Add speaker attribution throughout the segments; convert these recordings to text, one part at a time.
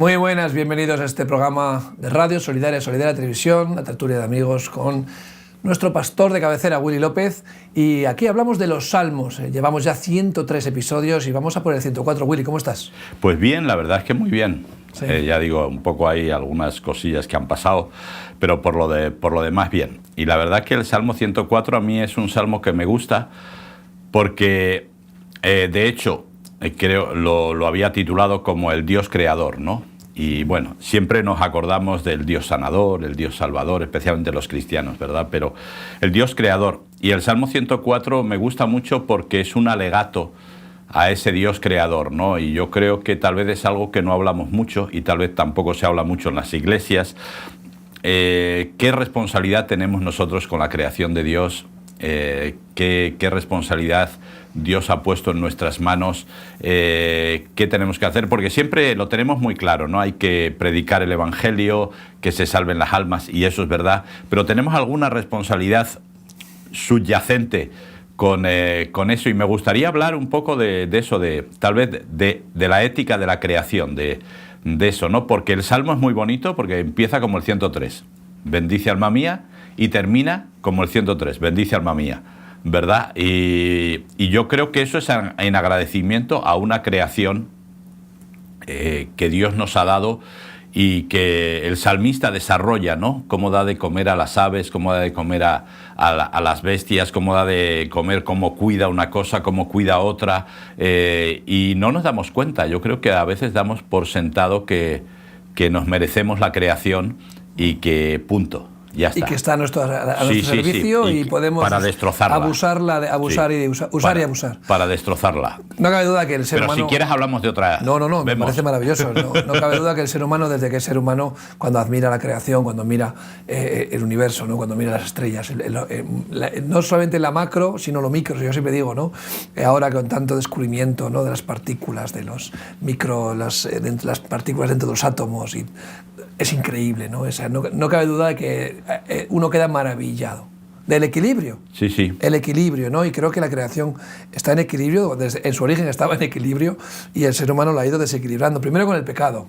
Speaker 1: Muy buenas, bienvenidos a este programa de radio Solidaria Televisión, la tertulia de amigos con nuestro pastor de cabecera, Willy López, y aquí hablamos de los salmos. Llevamos ya 103 episodios y vamos a por el 104. Willy, ¿cómo estás?
Speaker 2: Pues bien, la verdad es que muy bien.
Speaker 1: Sí.
Speaker 2: Ya digo, un poco hay algunas cosillas que han pasado, pero por lo demás bien. Y la verdad que el Salmo 104 a mí es un salmo que me gusta porque, de hecho, creo lo había titulado como el Dios creador, ¿no? Y bueno, siempre nos acordamos del Dios sanador, el Dios salvador, especialmente los cristianos, ¿verdad? Pero el Dios creador. Y el Salmo 104 me gusta mucho porque es un alegato a ese Dios creador, ¿no? Y yo creo que tal vez es algo que no hablamos mucho y tal vez tampoco se habla mucho en las iglesias. ¿Qué responsabilidad tenemos nosotros con la creación de Dios? ¿Qué responsabilidad Dios ha puesto en nuestras manos? ¿Qué tenemos que hacer? Porque siempre lo tenemos muy claro, ¿no? Hay que predicar el Evangelio, que se salven las almas, y eso es verdad, pero tenemos alguna responsabilidad subyacente con eso, y me gustaría hablar un poco de eso, tal vez de la ética de la creación, de eso, ¿no? Porque el Salmo es muy bonito, porque empieza como el 103, bendice alma mía, y termina como el 103, bendice alma mía, ¿verdad? Y yo creo que eso es en agradecimiento a una creación que Dios nos ha dado y que el salmista desarrolla, ¿no? Cómo da de comer a las aves, cómo da de comer a las bestias, cómo da de comer, cómo cuida una cosa, cómo cuida otra, y no nos damos cuenta. Yo creo que a veces damos por sentado que nos merecemos la creación y que punto. Ya está.
Speaker 1: Y que está a nuestro servicio y podemos
Speaker 2: para destrozarla.
Speaker 1: Abusar y abusar.
Speaker 2: Para destrozarla.
Speaker 1: No cabe duda que el ser
Speaker 2: humano...
Speaker 1: Pero
Speaker 2: si quieres hablamos de otra...
Speaker 1: No, me parece maravilloso. No cabe duda que el ser humano, desde que es ser humano, cuando admira la creación, cuando mira el universo, ¿no? Cuando mira las estrellas, no solamente la macro, sino lo micro, yo siempre digo, ¿no? Ahora con tanto descubrimiento, ¿no? De las partículas, de los micro, las partículas dentro de los átomos, y es increíble, ¿no? No cabe duda de que uno queda maravillado del equilibrio.
Speaker 2: Sí.
Speaker 1: El equilibrio, ¿no? Y creo que la creación está en equilibrio, en su origen estaba en equilibrio, y el ser humano lo ha ido desequilibrando. Primero con el pecado,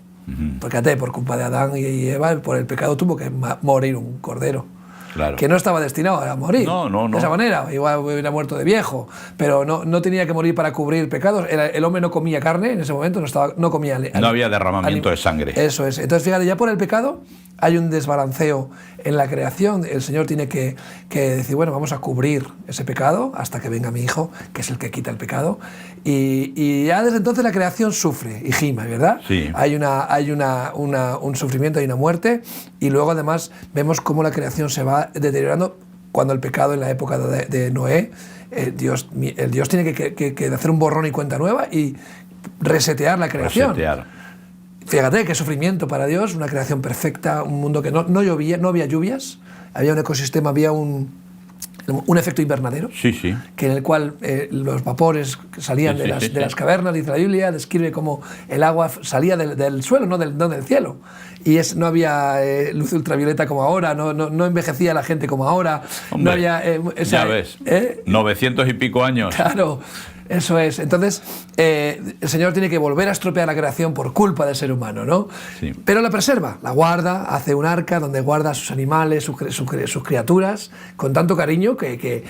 Speaker 1: porque por culpa de Adán y Eva, por el pecado tuvo que morir un cordero.
Speaker 2: Claro.
Speaker 1: Que no estaba destinado a morir de esa manera, igual hubiera muerto de viejo, pero no tenía que morir para cubrir pecados. El hombre no comía carne en ese momento, no comía...
Speaker 2: No había derramamiento de sangre.
Speaker 1: Eso es. Entonces, fíjate, ya por el pecado hay un desbalanceo en la creación. El Señor tiene que decir, bueno, vamos a cubrir ese pecado hasta que venga mi Hijo, que es el que quita el pecado. Y ya desde entonces la creación sufre y gima, ¿verdad?
Speaker 2: Sí.
Speaker 1: Hay un sufrimiento, hay una muerte, y luego además vemos cómo la creación se va deteriorando cuando el pecado en la época de Noé, el Dios tiene que hacer un borrón y cuenta nueva y resetear la creación. Fíjate qué sufrimiento para Dios, una creación perfecta, un mundo que no llovía, no había lluvias, había un ecosistema, había un efecto invernadero, que en el cual los vapores salían de las cavernas, dice la Biblia, describe cómo el agua salía del suelo, no del cielo, y no había luz ultravioleta como ahora, no envejecía la gente como ahora.
Speaker 2: Hombre,
Speaker 1: no había
Speaker 2: ya ves, 900 y pico años.
Speaker 1: Claro. Eso es. Entonces, el Señor tiene que volver a estropear la creación por culpa del ser humano, ¿no? Sí. Pero la preserva, la guarda, hace un arca donde guarda a sus animales, sus criaturas, con tanto cariño que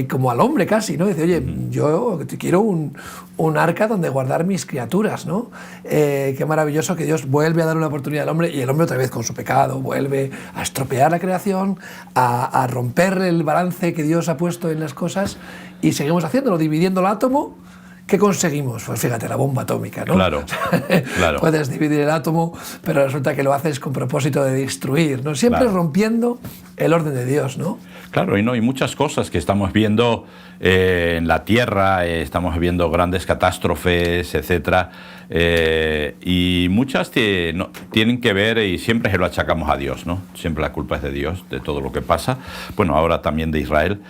Speaker 1: como al hombre casi, ¿no? Dice, oye, yo quiero un arca donde guardar mis criaturas, ¿no? Qué maravilloso que Dios vuelve a dar una oportunidad al hombre, y el hombre otra vez con su pecado vuelve a estropear la creación, a romper el balance que Dios ha puesto en las cosas, y seguimos haciéndolo, dividiendo el átomo. ¿Qué conseguimos? Pues fíjate, la bomba atómica, ¿no?
Speaker 2: Claro.
Speaker 1: Puedes dividir el átomo, pero resulta que lo haces con propósito de destruir, ¿no? Siempre rompiendo el orden de Dios, ¿no?
Speaker 2: Claro, y muchas cosas que estamos viendo en la Tierra, estamos viendo grandes catástrofes, etcétera, y muchas tienen que ver, y siempre se lo achacamos a Dios, ¿no? Siempre la culpa es de Dios, de todo lo que pasa. Bueno, ahora también de Israel,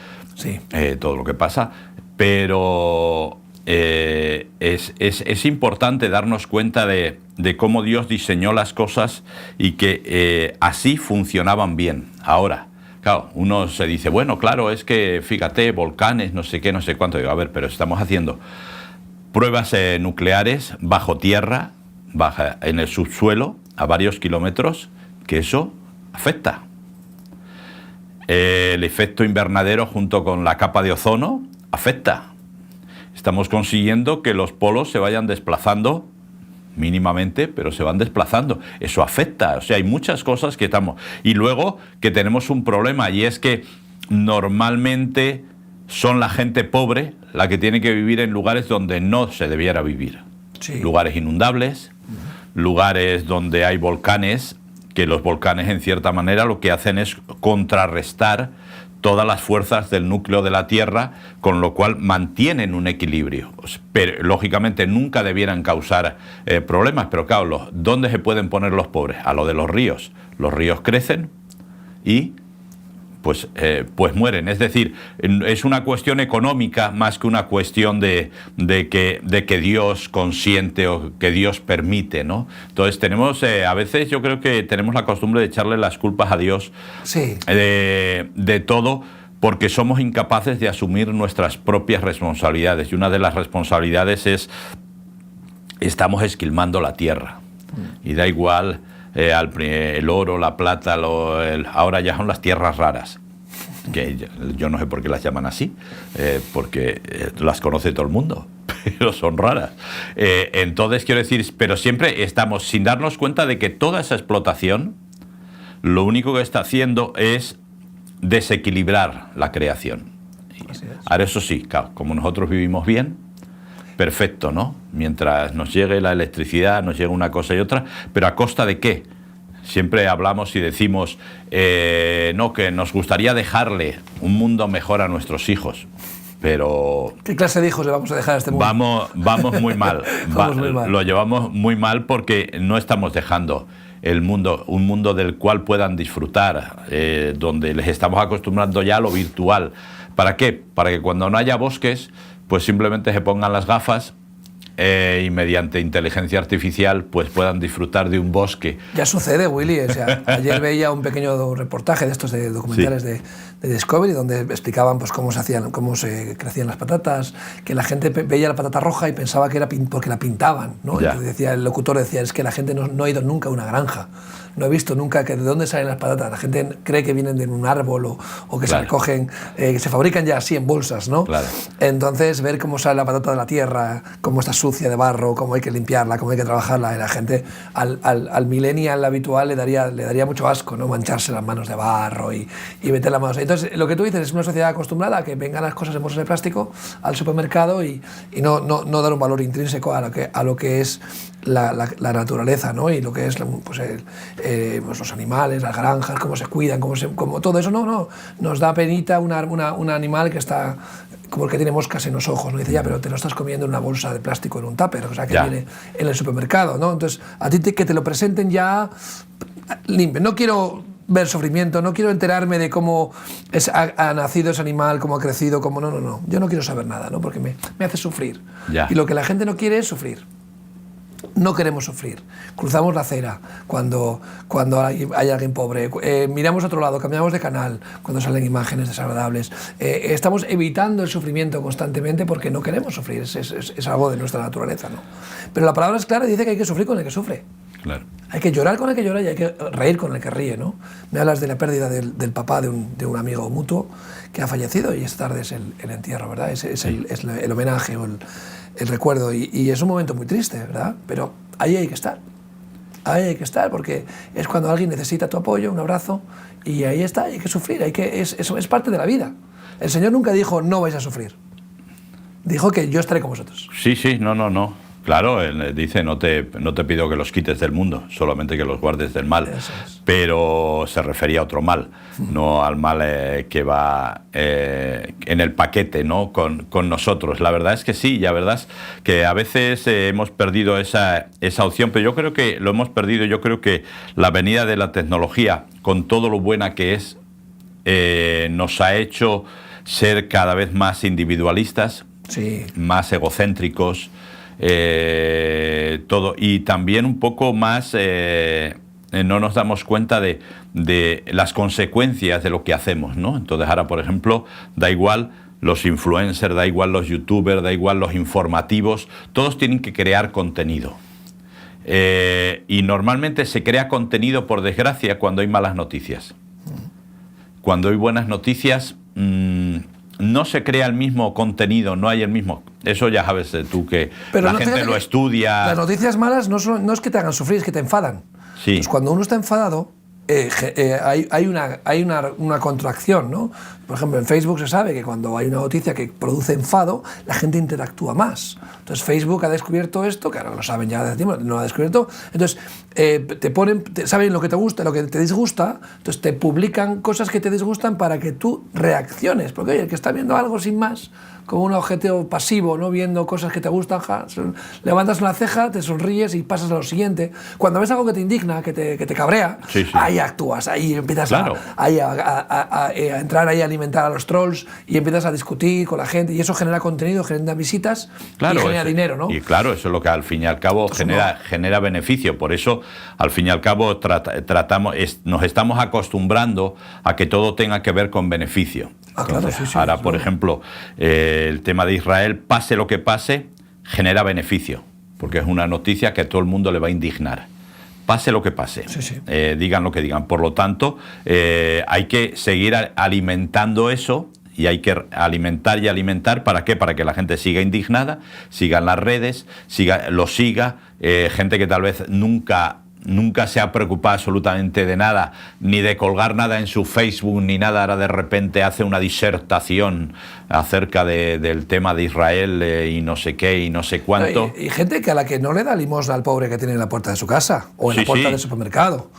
Speaker 2: todo lo que pasa, pero es importante darnos cuenta de cómo Dios diseñó las cosas y que así funcionaban bien. Ahora, claro, uno se dice, bueno, claro, es que, fíjate, volcanes, no sé qué, no sé cuánto. Digo, a ver, pero estamos haciendo pruebas nucleares bajo tierra, baja en el subsuelo a varios kilómetros, que eso afecta. El efecto invernadero junto con la capa de ozono afecta. Estamos consiguiendo que los polos se vayan desplazando mínimamente, pero se van desplazando. Eso afecta. O sea, hay muchas cosas que estamos... Y luego que tenemos un problema, y es que normalmente son la gente pobre la que tiene que vivir en lugares donde no se debiera vivir.
Speaker 1: Sí.
Speaker 2: Lugares inundables, lugares donde hay volcanes, que los volcanes en cierta manera lo que hacen es contrarrestar todas las fuerzas del núcleo de la Tierra, con lo cual mantienen un equilibrio. Pero, lógicamente nunca debieran causar problemas, pero claro, ¿dónde se pueden poner los pobres? A lo de los ríos. Los ríos crecen y pues mueren. Es decir, es una cuestión económica más que una cuestión de que Dios consiente o que Dios permite, ¿no? Entonces tenemos, a veces yo creo que tenemos la costumbre de echarle las culpas a Dios,
Speaker 1: sí,
Speaker 2: de todo, porque somos incapaces de asumir nuestras propias responsabilidades. Y una de las responsabilidades es, estamos esquilmando la tierra. Y da igual... el oro, la plata, ahora ya son las tierras raras, que yo no sé por qué las llaman así, porque las conoce todo el mundo, pero son raras. Entonces quiero decir, pero siempre estamos sin darnos cuenta de que toda esa explotación lo único que está haciendo es desequilibrar la creación. Ahora eso sí, claro, como nosotros vivimos bien, perfecto, ¿no? Mientras nos llegue la electricidad, nos llega una cosa y otra, pero ¿a costa de qué? Siempre hablamos y decimos, no, que nos gustaría dejarle un mundo mejor a nuestros hijos, pero...
Speaker 1: ¿Qué clase de hijos le vamos a dejar a este mundo?
Speaker 2: Vamos muy mal.
Speaker 1: Muy mal.
Speaker 2: Lo llevamos muy mal porque no estamos dejando el mundo, un mundo del cual puedan disfrutar, donde les estamos acostumbrando ya a lo virtual. ¿Para qué? Para que cuando no haya bosques, pues simplemente se pongan las gafas y mediante inteligencia artificial pues puedan disfrutar de un bosque.
Speaker 1: Ya sucede, Willy. O sea, ayer veía un pequeño reportaje de estos de documentales, sí, de Discovery, donde explicaban pues cómo se crecían las patatas, que la gente veía la patata roja y pensaba que era porque la pintaban, ¿no? Decía, el locutor decía, es que la gente no ha ido nunca a una granja. No he visto nunca que de dónde salen las patatas. La gente cree que vienen de un árbol o que se recogen, que se fabrican ya así en bolsas, ¿no?
Speaker 2: Claro.
Speaker 1: Entonces, ver cómo sale la patata de la tierra, cómo está sucia de barro, cómo hay que limpiarla, cómo hay que trabajarla, y la gente, al millennial habitual le daría mucho asco, ¿no? Mancharse las manos de barro y meter las manos. Entonces, lo que tú dices es una sociedad acostumbrada a que vengan las cosas en bolsas de plástico al supermercado y no dar un valor intrínseco a lo que es la naturaleza, ¿no? Y lo que es pues los animales, las granjas, cómo se cuidan, cómo todo eso, nos da penita un animal que está como el que tiene moscas en los ojos, ¿no? Dice, ya, pero te lo estás comiendo en una bolsa de plástico, en un tupper, o sea, que viene en el supermercado, ¿no? Entonces, a ti que te lo presenten ya limpio. No quiero ver sufrimiento, no quiero enterarme de cómo ha nacido ese animal, cómo ha crecido, cómo... No. Yo no quiero saber nada, ¿no? Porque me hace sufrir. Y lo que la gente no quiere es sufrir. No queremos sufrir. Cruzamos la acera cuando hay alguien pobre. Miramos a otro lado, cambiamos de canal cuando salen imágenes desagradables. Estamos evitando el sufrimiento constantemente porque no queremos sufrir. Es algo de nuestra naturaleza, ¿no? Pero la palabra es clara y dice que hay que sufrir con el que sufre.
Speaker 2: Claro.
Speaker 1: Hay que llorar con el que llora y hay que reír con el que ríe, ¿no? Me hablas de la pérdida del papá de un amigo mutuo que ha fallecido y esta tarde es el entierro, ¿verdad? Es el homenaje o el recuerdo y es un momento muy triste, ¿verdad? Pero ahí hay que estar. Ahí hay que estar porque es cuando alguien necesita tu apoyo, un abrazo, y ahí está, hay que sufrir, eso es parte de la vida. El Señor nunca dijo, no vais a sufrir. Dijo que yo estaré con vosotros.
Speaker 2: Sí, no. Claro, él dice, no te pido que los quites del mundo, solamente que los guardes del mal. Pero se refería a otro mal, no al mal que va en el paquete, ¿no? con nosotros. La verdad es que sí, la verdad es que a veces hemos perdido esa opción, pero yo creo que lo hemos perdido. Yo creo que la venida de la tecnología, con todo lo buena que es, nos ha hecho ser cada vez más individualistas,
Speaker 1: sí,
Speaker 2: más egocéntricos, todo, y también un poco más no nos damos cuenta de las consecuencias de lo que hacemos, ¿no? Entonces ahora, por ejemplo, da igual los influencers, da igual los youtubers, da igual los informativos, todos tienen que crear contenido. Y normalmente se crea contenido, por desgracia, cuando hay malas noticias. Cuando hay buenas noticias, no se crea el mismo contenido, no hay el mismo. Eso ya sabes tú que
Speaker 1: pero
Speaker 2: la
Speaker 1: no,
Speaker 2: gente lo estudia.
Speaker 1: Las noticias malas no es que te hagan sufrir, es que te enfadan.
Speaker 2: Sí.
Speaker 1: Entonces, cuando uno está enfadado, hay una contracción, ¿no? Por ejemplo, en Facebook se sabe que cuando hay una noticia que produce enfado, la gente interactúa más. Entonces Facebook ha descubierto esto, que ahora lo saben ya de tiempo, no lo ha descubierto. Entonces saben lo que te gusta, lo que te disgusta, entonces te publican cosas que te disgustan para que tú reacciones. Porque oye, el que está viendo algo sin más, como un objetivo pasivo, ¿no? Viendo cosas que te gustan, levantas una ceja, te sonríes y pasas a lo siguiente. Cuando ves algo que te indigna, que te cabrea,
Speaker 2: sí.
Speaker 1: ahí actúas, ahí empiezas
Speaker 2: claro.
Speaker 1: a entrar ahí a alimentar a los trolls y empiezas a discutir con la gente y eso genera contenido, genera visitas, claro, y genera dinero, ¿no?
Speaker 2: Y claro, eso es lo que al fin y al cabo genera beneficio. Por eso, al fin y al cabo, nos estamos acostumbrando a que todo tenga que ver con beneficio.
Speaker 1: Entonces, claro, sí,
Speaker 2: ahora, por ejemplo, el tema de Israel, pase lo que pase, genera beneficio, porque es una noticia que a todo el mundo le va a indignar. Pase lo que pase, digan lo que digan. Por lo tanto, hay que seguir alimentando eso y hay que alimentar y alimentar. ¿Para qué? Para que la gente siga indignada, siga en las redes, lo siga. Gente que tal vez nunca se ha preocupado absolutamente de nada, ni de colgar nada en su Facebook, ni nada, ahora de repente hace una disertación acerca del tema de Israel y no sé qué y no sé cuánto.
Speaker 1: Y gente que a la que no le da limosna al pobre que tiene en la puerta de su casa o en la puerta del supermercado.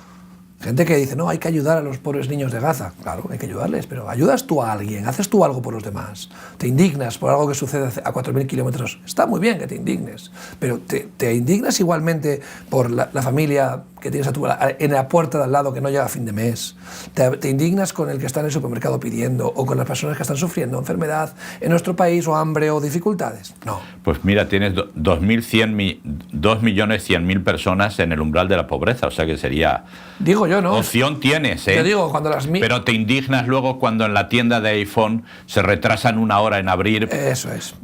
Speaker 1: Gente que dice, no, hay que ayudar a los pobres niños de Gaza. Claro, hay que ayudarles, pero ¿ayudas tú a alguien? ¿Haces tú algo por los demás? ¿Te indignas por algo que sucede a 4.000 kilómetros? Está muy bien que te indignes, pero ¿te indignas igualmente por la familia que tienes en la puerta de al lado que no llega a fin de mes? ¿Te indignas con el que está en el supermercado pidiendo o con las personas que están sufriendo enfermedad en nuestro país o hambre o dificultades? No.
Speaker 2: Pues mira, tienes 2.100.000 personas en el umbral de la pobreza, o sea que sería...
Speaker 1: Digo yo, ¿no?
Speaker 2: Opción tienes, ¿eh?
Speaker 1: Te digo, cuando
Speaker 2: pero te indignas luego cuando en la tienda de iPhone se retrasan 1 hora en abrir.
Speaker 1: Eso es.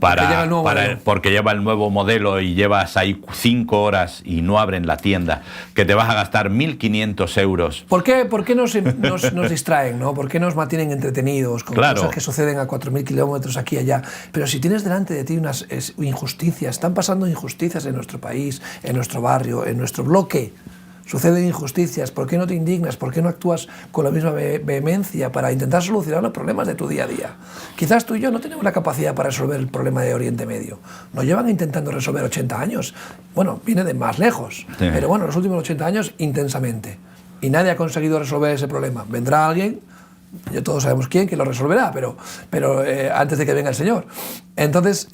Speaker 2: Porque lleva el nuevo modelo y llevas ahí 5 horas y no abren la tienda, que te vas a gastar 1.500 euros.
Speaker 1: ¿Por qué nos distraen, ¿no? ¿Por qué nos mantienen entretenidos con cosas que suceden a 4.000 kilómetros aquí y allá? Pero si tienes delante de ti unas injusticias, están pasando injusticias en nuestro país, en nuestro barrio, en nuestro bloque. Suceden injusticias, ¿por qué no te indignas? ¿Por qué no actúas con la misma vehemencia para intentar solucionar los problemas de tu día a día? Quizás tú y yo no tenemos la capacidad para resolver el problema de Oriente Medio. Nos llevan intentando resolver 80 años. Bueno, viene de más lejos, pero bueno, los últimos 80 años intensamente. Y nadie ha conseguido resolver ese problema. Vendrá alguien, ya todos sabemos quién, que lo resolverá, pero antes de que venga el Señor. Entonces,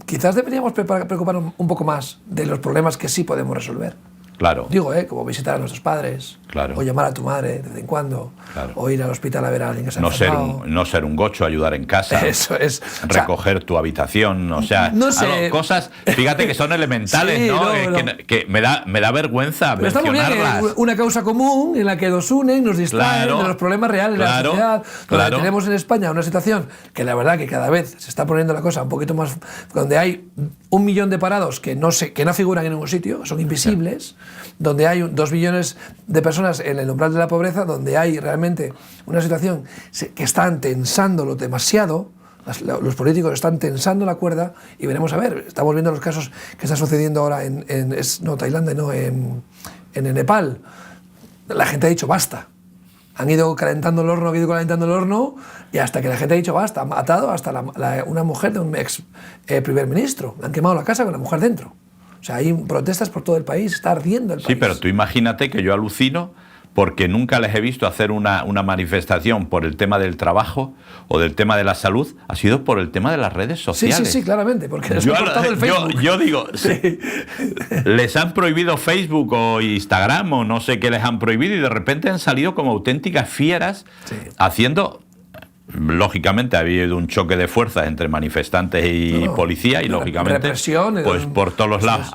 Speaker 1: quizás deberíamos preocuparnos un poco más de los problemas que sí podemos resolver.
Speaker 2: Claro.
Speaker 1: Digo, como visitar a nuestros padres,
Speaker 2: claro.
Speaker 1: O llamar a tu madre de vez en cuando, claro. O ir al hospital a ver a alguien que se ha
Speaker 2: enfermado. No ser un gocho, ayudar en casa.
Speaker 1: Eso es.
Speaker 2: Recoger tu habitación, o sea,
Speaker 1: no sé.
Speaker 2: Cosas, fíjate que son elementales, sí, ¿no? Que me da vergüenza pero mencionarlas.
Speaker 1: Bien, una causa común en la que nos unen, nos distraen de los problemas reales de la sociedad. Donde tenemos en España una situación que la verdad que cada vez se está poniendo la cosa un poquito más, donde hay 1 millón de parados que no figuran en ningún sitio, son invisibles, donde hay 2 millones de personas en el umbral de la pobreza, donde hay realmente una situación que están tensándolo demasiado, los políticos están tensando la cuerda y veremos a ver, estamos viendo los casos que están sucediendo ahora en Tailandia, no, en Nepal. La gente ha dicho basta. Han ido calentando el horno, y hasta que la gente ha dicho basta, han matado hasta una mujer de un ex primer ministro. Han quemado la casa con la mujer dentro. O sea, hay protestas por todo el país, está ardiendo el país.
Speaker 2: Sí, pero tú imagínate que yo alucino porque nunca les he visto hacer una manifestación por el tema del trabajo o del tema de la salud, ha sido por el tema de las redes sociales.
Speaker 1: Sí, claramente, porque les han cortado el Facebook.
Speaker 2: Yo digo, sí. Les han prohibido Facebook o Instagram o no sé qué les han prohibido y de repente han salido como auténticas fieras haciendo... Lógicamente ha habido un choque de fuerzas entre manifestantes y policía y lógicamente
Speaker 1: represión,
Speaker 2: pues por todos los lados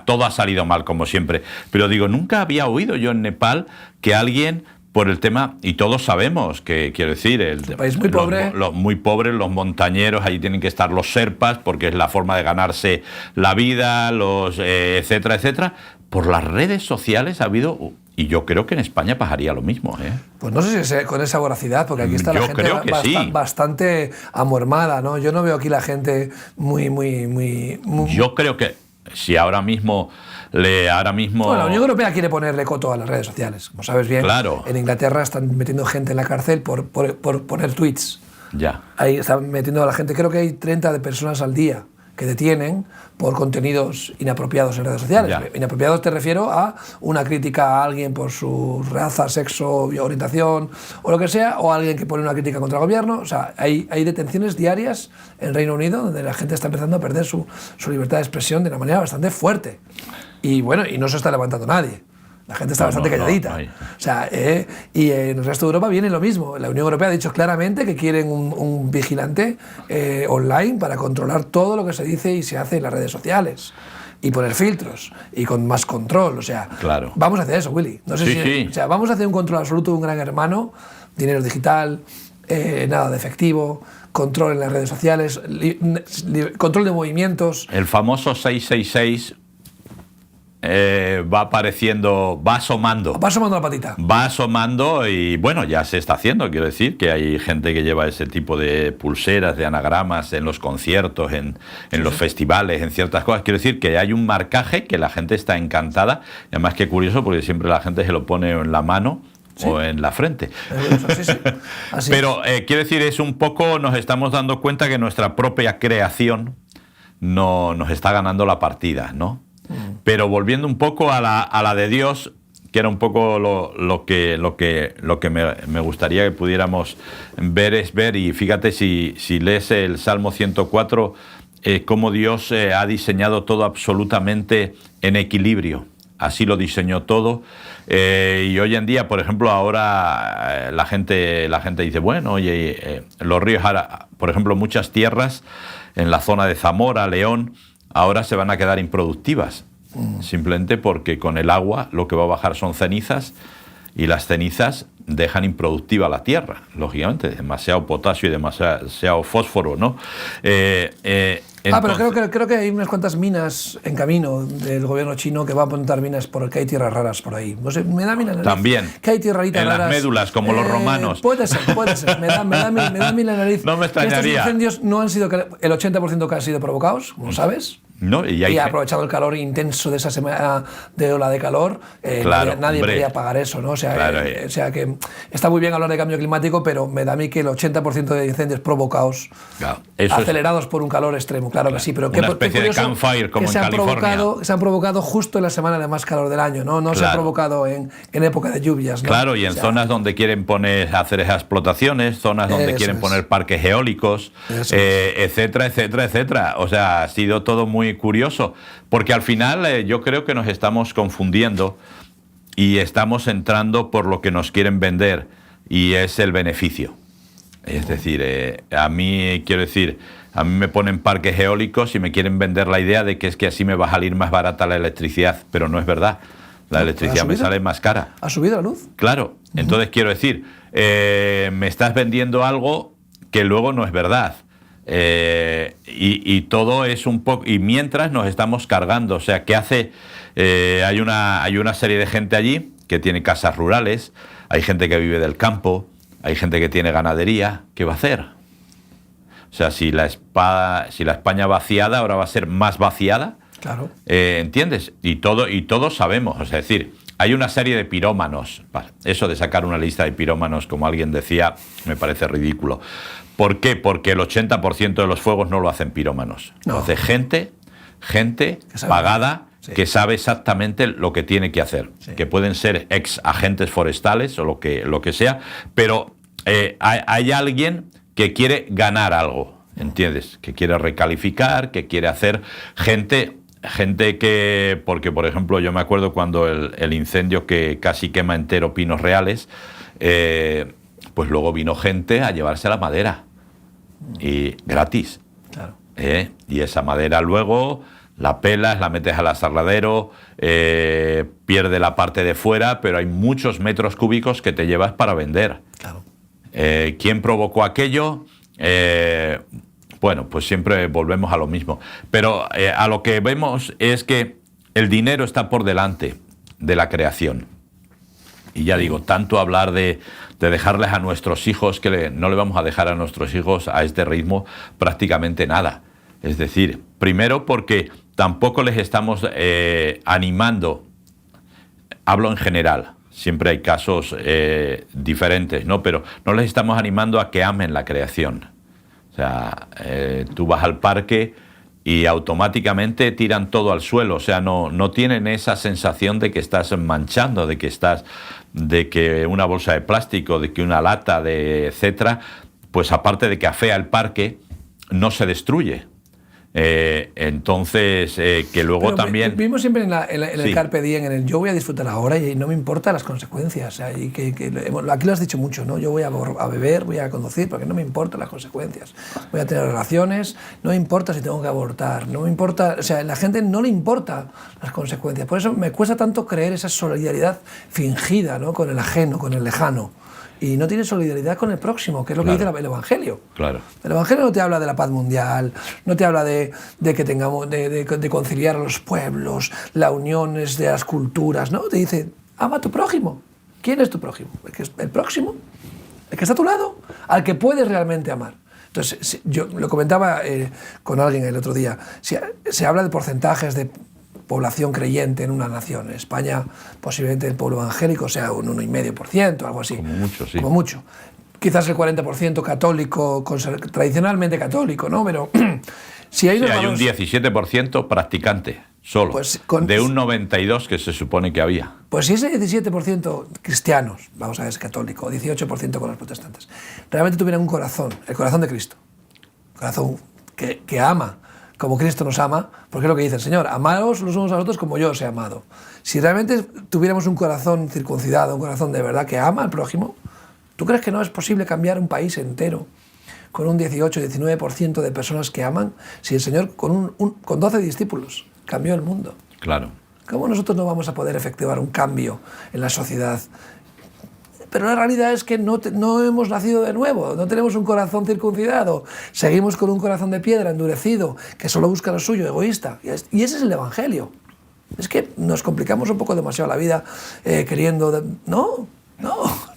Speaker 2: todo ha salido mal como siempre, pero digo, nunca había oído yo en Nepal que alguien por el tema, y todos sabemos que, quiero decir,
Speaker 1: un país muy pobre.
Speaker 2: Los muy pobres, los montañeros, allí tienen que estar los serpas, porque es la forma de ganarse la vida, etcétera, etcétera. Por las redes sociales ha habido, y yo creo que en España pasaría lo mismo, ¿eh?
Speaker 1: Pues no sé si es con esa voracidad, porque aquí está la gente bastante amormada, ¿no? Yo no veo aquí la gente muy...
Speaker 2: Yo creo que si ahora mismo...
Speaker 1: Bueno, la Unión Europea quiere ponerle coto a las redes sociales. Como sabes bien,
Speaker 2: claro.
Speaker 1: En Inglaterra están metiendo gente en la cárcel por poner tweets.
Speaker 2: Ya.
Speaker 1: Ahí están metiendo a la gente, creo que hay 30 de personas al día que detienen por contenidos inapropiados en redes sociales.
Speaker 2: Ya.
Speaker 1: Inapropiados te refiero a una crítica a alguien por su raza, sexo, orientación o lo que sea, o a alguien que pone una crítica contra el gobierno. O sea, hay detenciones diarias en Reino Unido donde la gente está empezando a perder su libertad de expresión de una manera bastante fuerte. Y bueno, y no se está levantando nadie. La gente está bastante calladita. O sea, y en el resto de Europa viene lo mismo. La Unión Europea ha dicho claramente que quieren un vigilante online para controlar todo lo que se dice y se hace en las redes sociales. Y poner filtros y con más control. O sea,
Speaker 2: claro.
Speaker 1: Vamos a hacer eso, Willy. No sé
Speaker 2: sí.
Speaker 1: O sea, vamos a hacer un control absoluto de un gran hermano, dinero digital, nada de efectivo, control en las redes sociales, control de movimientos.
Speaker 2: El famoso 666... va apareciendo, va asomando.
Speaker 1: Va asomando la patita.
Speaker 2: Va asomando y bueno, ya se está haciendo. Quiero decir que hay gente que lleva ese tipo de pulseras, de anagramas en los conciertos, en los festivales, en ciertas cosas. Quiero decir que hay un marcaje que la gente está encantada. Y además que curioso porque siempre la gente se lo pone en la mano. ¿Sí? O en la frente.
Speaker 1: Sí. Así
Speaker 2: pero quiero decir, es un poco, nos estamos dando cuenta que nuestra propia creación no nos está ganando la partida, ¿no? Pero volviendo un poco a la de Dios, que era un poco lo que me gustaría que pudiéramos ver, y fíjate si lees el Salmo 104, cómo Dios ha diseñado todo absolutamente en equilibrio. Así lo diseñó todo. Y hoy en día, por ejemplo, ahora la gente dice, bueno, oye, los ríos, ahora, por ejemplo, muchas tierras en la zona de Zamora, León, ahora se van a quedar improductivas, simplemente porque con el agua lo que va a bajar son cenizas, y las cenizas dejan improductiva la tierra, lógicamente, demasiado potasio y demasiado fósforo, ¿no?
Speaker 1: Pero creo que hay unas cuantas minas en camino del gobierno chino que van a apuntar minas porque hay tierras raras por ahí. No sé, me da mi nariz.
Speaker 2: También.
Speaker 1: Que hay tierraritas
Speaker 2: en
Speaker 1: raras.
Speaker 2: Las médulas, como los romanos.
Speaker 1: Puede ser. Me da mi nariz.
Speaker 2: No me extrañaría.
Speaker 1: Que estos incendios no han sido, el 80% que han sido provocados, como sabes.
Speaker 2: No, y
Speaker 1: ha aprovechado el calor intenso de esa semana de ola de calor.
Speaker 2: Claro,
Speaker 1: nadie podía pagar eso, ¿no? O sea,
Speaker 2: claro,
Speaker 1: o sea que está muy bien hablar de cambio climático, pero me da a mí que el 80% de incendios provocados,
Speaker 2: claro,
Speaker 1: acelerados por un calor extremo, claro que sí, pero
Speaker 2: una especie de campfire como en California.
Speaker 1: Se han provocado justo en la semana de más calor del año, ¿no? No se han provocado en época de lluvias, ¿no?
Speaker 2: Claro, y en zonas donde quieren hacer esas explotaciones, zonas donde quieren poner parques eólicos, etcétera, etcétera, etcétera. O sea, ha sido todo muy curioso, porque al final yo creo que nos estamos confundiendo y estamos entrando por lo que nos quieren vender, y es el beneficio. Es decir, a mí me ponen parques eólicos y me quieren vender la idea de que es que así me va a salir más barata la electricidad, pero no es verdad. La electricidad me sale más cara.
Speaker 1: ¿Ha subido la luz?
Speaker 2: Claro, entonces quiero decir, me estás vendiendo algo que luego no es verdad. Y todo es un poco, y mientras nos estamos cargando, o sea, ¿qué hace? Hay una serie de gente allí que tiene casas rurales, hay gente que vive del campo, hay gente que tiene ganadería. ¿Qué va a hacer? O sea, si la España vaciada ahora va a ser más vaciada,
Speaker 1: claro.
Speaker 2: ¿Entiendes? Y todos sabemos, o sea, es decir, hay una serie de pirómanos. Eso de sacar una lista de pirómanos, como alguien decía, me parece ridículo. ¿Por qué? Porque el 80% de los fuegos no lo hacen pirómanos. No. Lo hace gente pagada, que sabe exactamente lo que tiene que hacer. Sí. Que pueden ser ex agentes forestales o lo que sea, pero hay alguien que quiere ganar algo, ¿entiendes? Que quiere recalificar, que quiere hacer gente que, porque por ejemplo yo me acuerdo cuando el incendio que casi quema entero Pinos Reales, pues luego vino gente a llevarse la madera, y gratis.
Speaker 1: Claro.
Speaker 2: Y esa madera luego La pelas, la metes al aserradero, pierde la parte de fuera, pero hay muchos metros cúbicos que te llevas para vender.
Speaker 1: Claro.
Speaker 2: ¿Quién provocó aquello? Bueno, pues siempre volvemos a lo mismo. Pero a lo que vemos es que el dinero está por delante de la creación. Y ya digo, tanto hablar de dejarles a nuestros hijos, que no le vamos a dejar a nuestros hijos a este ritmo prácticamente nada. Es decir, primero porque tampoco les estamos animando, hablo en general, siempre hay casos diferentes, ¿no? Pero no les estamos animando a que amen la creación. O sea, tú vas al parque y automáticamente tiran todo al suelo, o sea, no tienen esa sensación de que estás manchando, de que una bolsa de plástico, de que una lata, etcétera, pues aparte de que afea el parque, no se destruye. Entonces, que luego
Speaker 1: pero
Speaker 2: también...
Speaker 1: Vivimos siempre en
Speaker 2: Sí.
Speaker 1: el carpe diem, en el yo voy a disfrutar ahora y no me importan las consecuencias. O sea, y aquí lo has dicho mucho, ¿no? Yo voy a beber, voy a conducir, porque no me importan las consecuencias. Voy a tener relaciones, no me importa si tengo que abortar, no me importa... O sea, a la gente no le importa las consecuencias. Por eso me cuesta tanto creer esa solidaridad fingida, ¿no? Con el ajeno, con el lejano. Y no tiene solidaridad con el próximo, que es lo que dice el Evangelio.
Speaker 2: Claro.
Speaker 1: El Evangelio no te habla de la paz mundial, no te habla de que tengamos de conciliar a los pueblos, la unión de las culturas, ¿no? Te dice, ama a tu prójimo. ¿Quién es tu prójimo? ¿El próximo? ¿El que está a tu lado? Al que puedes realmente amar. Entonces, yo lo comentaba con alguien el otro día, se habla de porcentajes de población creyente en una nación. En España, posiblemente el pueblo evangélico sea un 1,5%, algo así.
Speaker 2: Como mucho, sí.
Speaker 1: Como mucho. Quizás el 40% católico, tradicionalmente católico, ¿no? Pero si hay,
Speaker 2: sí, hay un 17% practicante, solo,
Speaker 1: pues
Speaker 2: de un 92% que se supone que había.
Speaker 1: Pues si ese 17% cristianos, vamos a ver, es católico, 18% con los protestantes, realmente tuvieran un corazón, el corazón de Cristo, un corazón que ama, como Cristo nos ama, porque es lo que dice el Señor, amaos los unos a los otros como yo os he amado. Si realmente tuviéramos un corazón circuncidado, un corazón de verdad que ama al prójimo, ¿tú crees que no es posible cambiar un país entero con un 18-19% de personas que aman? Si el Señor con 12 discípulos cambió el mundo.
Speaker 2: Claro.
Speaker 1: ¿Cómo nosotros no vamos a poder efectuar un cambio en la sociedad? Pero la realidad es que no hemos nacido de nuevo, no tenemos un corazón circuncidado, seguimos con un corazón de piedra endurecido, que solo busca lo suyo, egoísta. Y ese es el Evangelio. Es que nos complicamos un poco demasiado la vida queriendo... No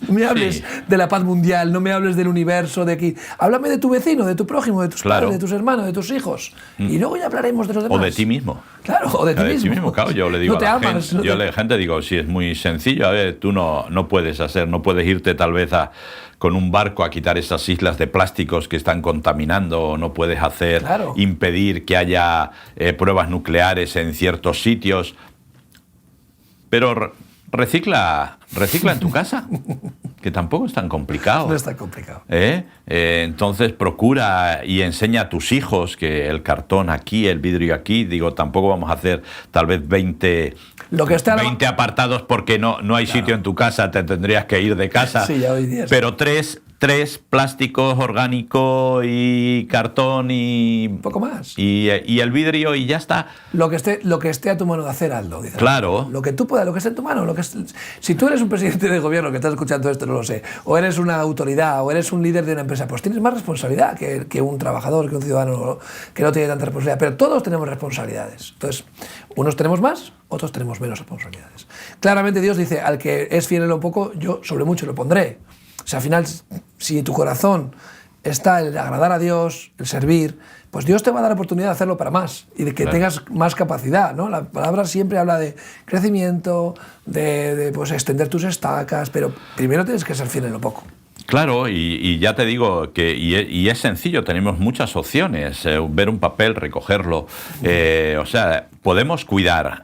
Speaker 1: me hables de la paz mundial, no me hables del universo, de aquí. Háblame de tu vecino, de tu prójimo, de tus padres, de tus hermanos, de tus hijos. Y luego ya hablaremos de los demás.
Speaker 2: O de ti mismo.
Speaker 1: Claro, o de ti mismo.
Speaker 2: Claro, yo le digo
Speaker 1: no te
Speaker 2: a la
Speaker 1: amas,
Speaker 2: gente, la gente digo, si es muy sencillo, a ver, tú no puedes irte tal vez con un barco a quitar esas islas de plásticos que están contaminando, no puedes impedir que haya pruebas nucleares en ciertos sitios, pero recicla en tu casa, que tampoco es tan complicado.
Speaker 1: No es tan complicado.
Speaker 2: Entonces procura y enseña a tus hijos que el cartón aquí, el vidrio aquí, digo, tampoco vamos a hacer tal vez 20 apartados porque no hay sitio en tu casa, te tendrías que ir de casa.
Speaker 1: Sí, ya hoy día.
Speaker 2: Pero tres plásticos, orgánico y cartón y...
Speaker 1: Un poco más.
Speaker 2: Y el vidrio y ya está.
Speaker 1: Lo que esté a tu mano de hacer, hazlo. Dice.
Speaker 2: Claro.
Speaker 1: Lo que tú puedas, lo que esté en tu mano. Si tú eres un presidente de gobierno que estás escuchando esto, no lo sé, o eres una autoridad, o eres un líder de una empresa, pues tienes más responsabilidad que un trabajador, que un ciudadano que no tiene tanta responsabilidad. Pero todos tenemos responsabilidades. Entonces, unos tenemos más, otros tenemos menos responsabilidades. Claramente Dios dice, al que es fiel en lo poco, yo sobre mucho lo pondré. O sea, al final, si tu corazón está el agradar a Dios, el servir, pues Dios te va a dar la oportunidad de hacerlo para más y de que tengas más capacidad, ¿no? La palabra siempre habla de crecimiento, de pues, extender tus estacas, pero primero tienes que ser fiel en lo poco.
Speaker 2: Claro, y ya te digo que y es sencillo, tenemos muchas opciones, ver un papel, recogerlo, o sea, podemos cuidar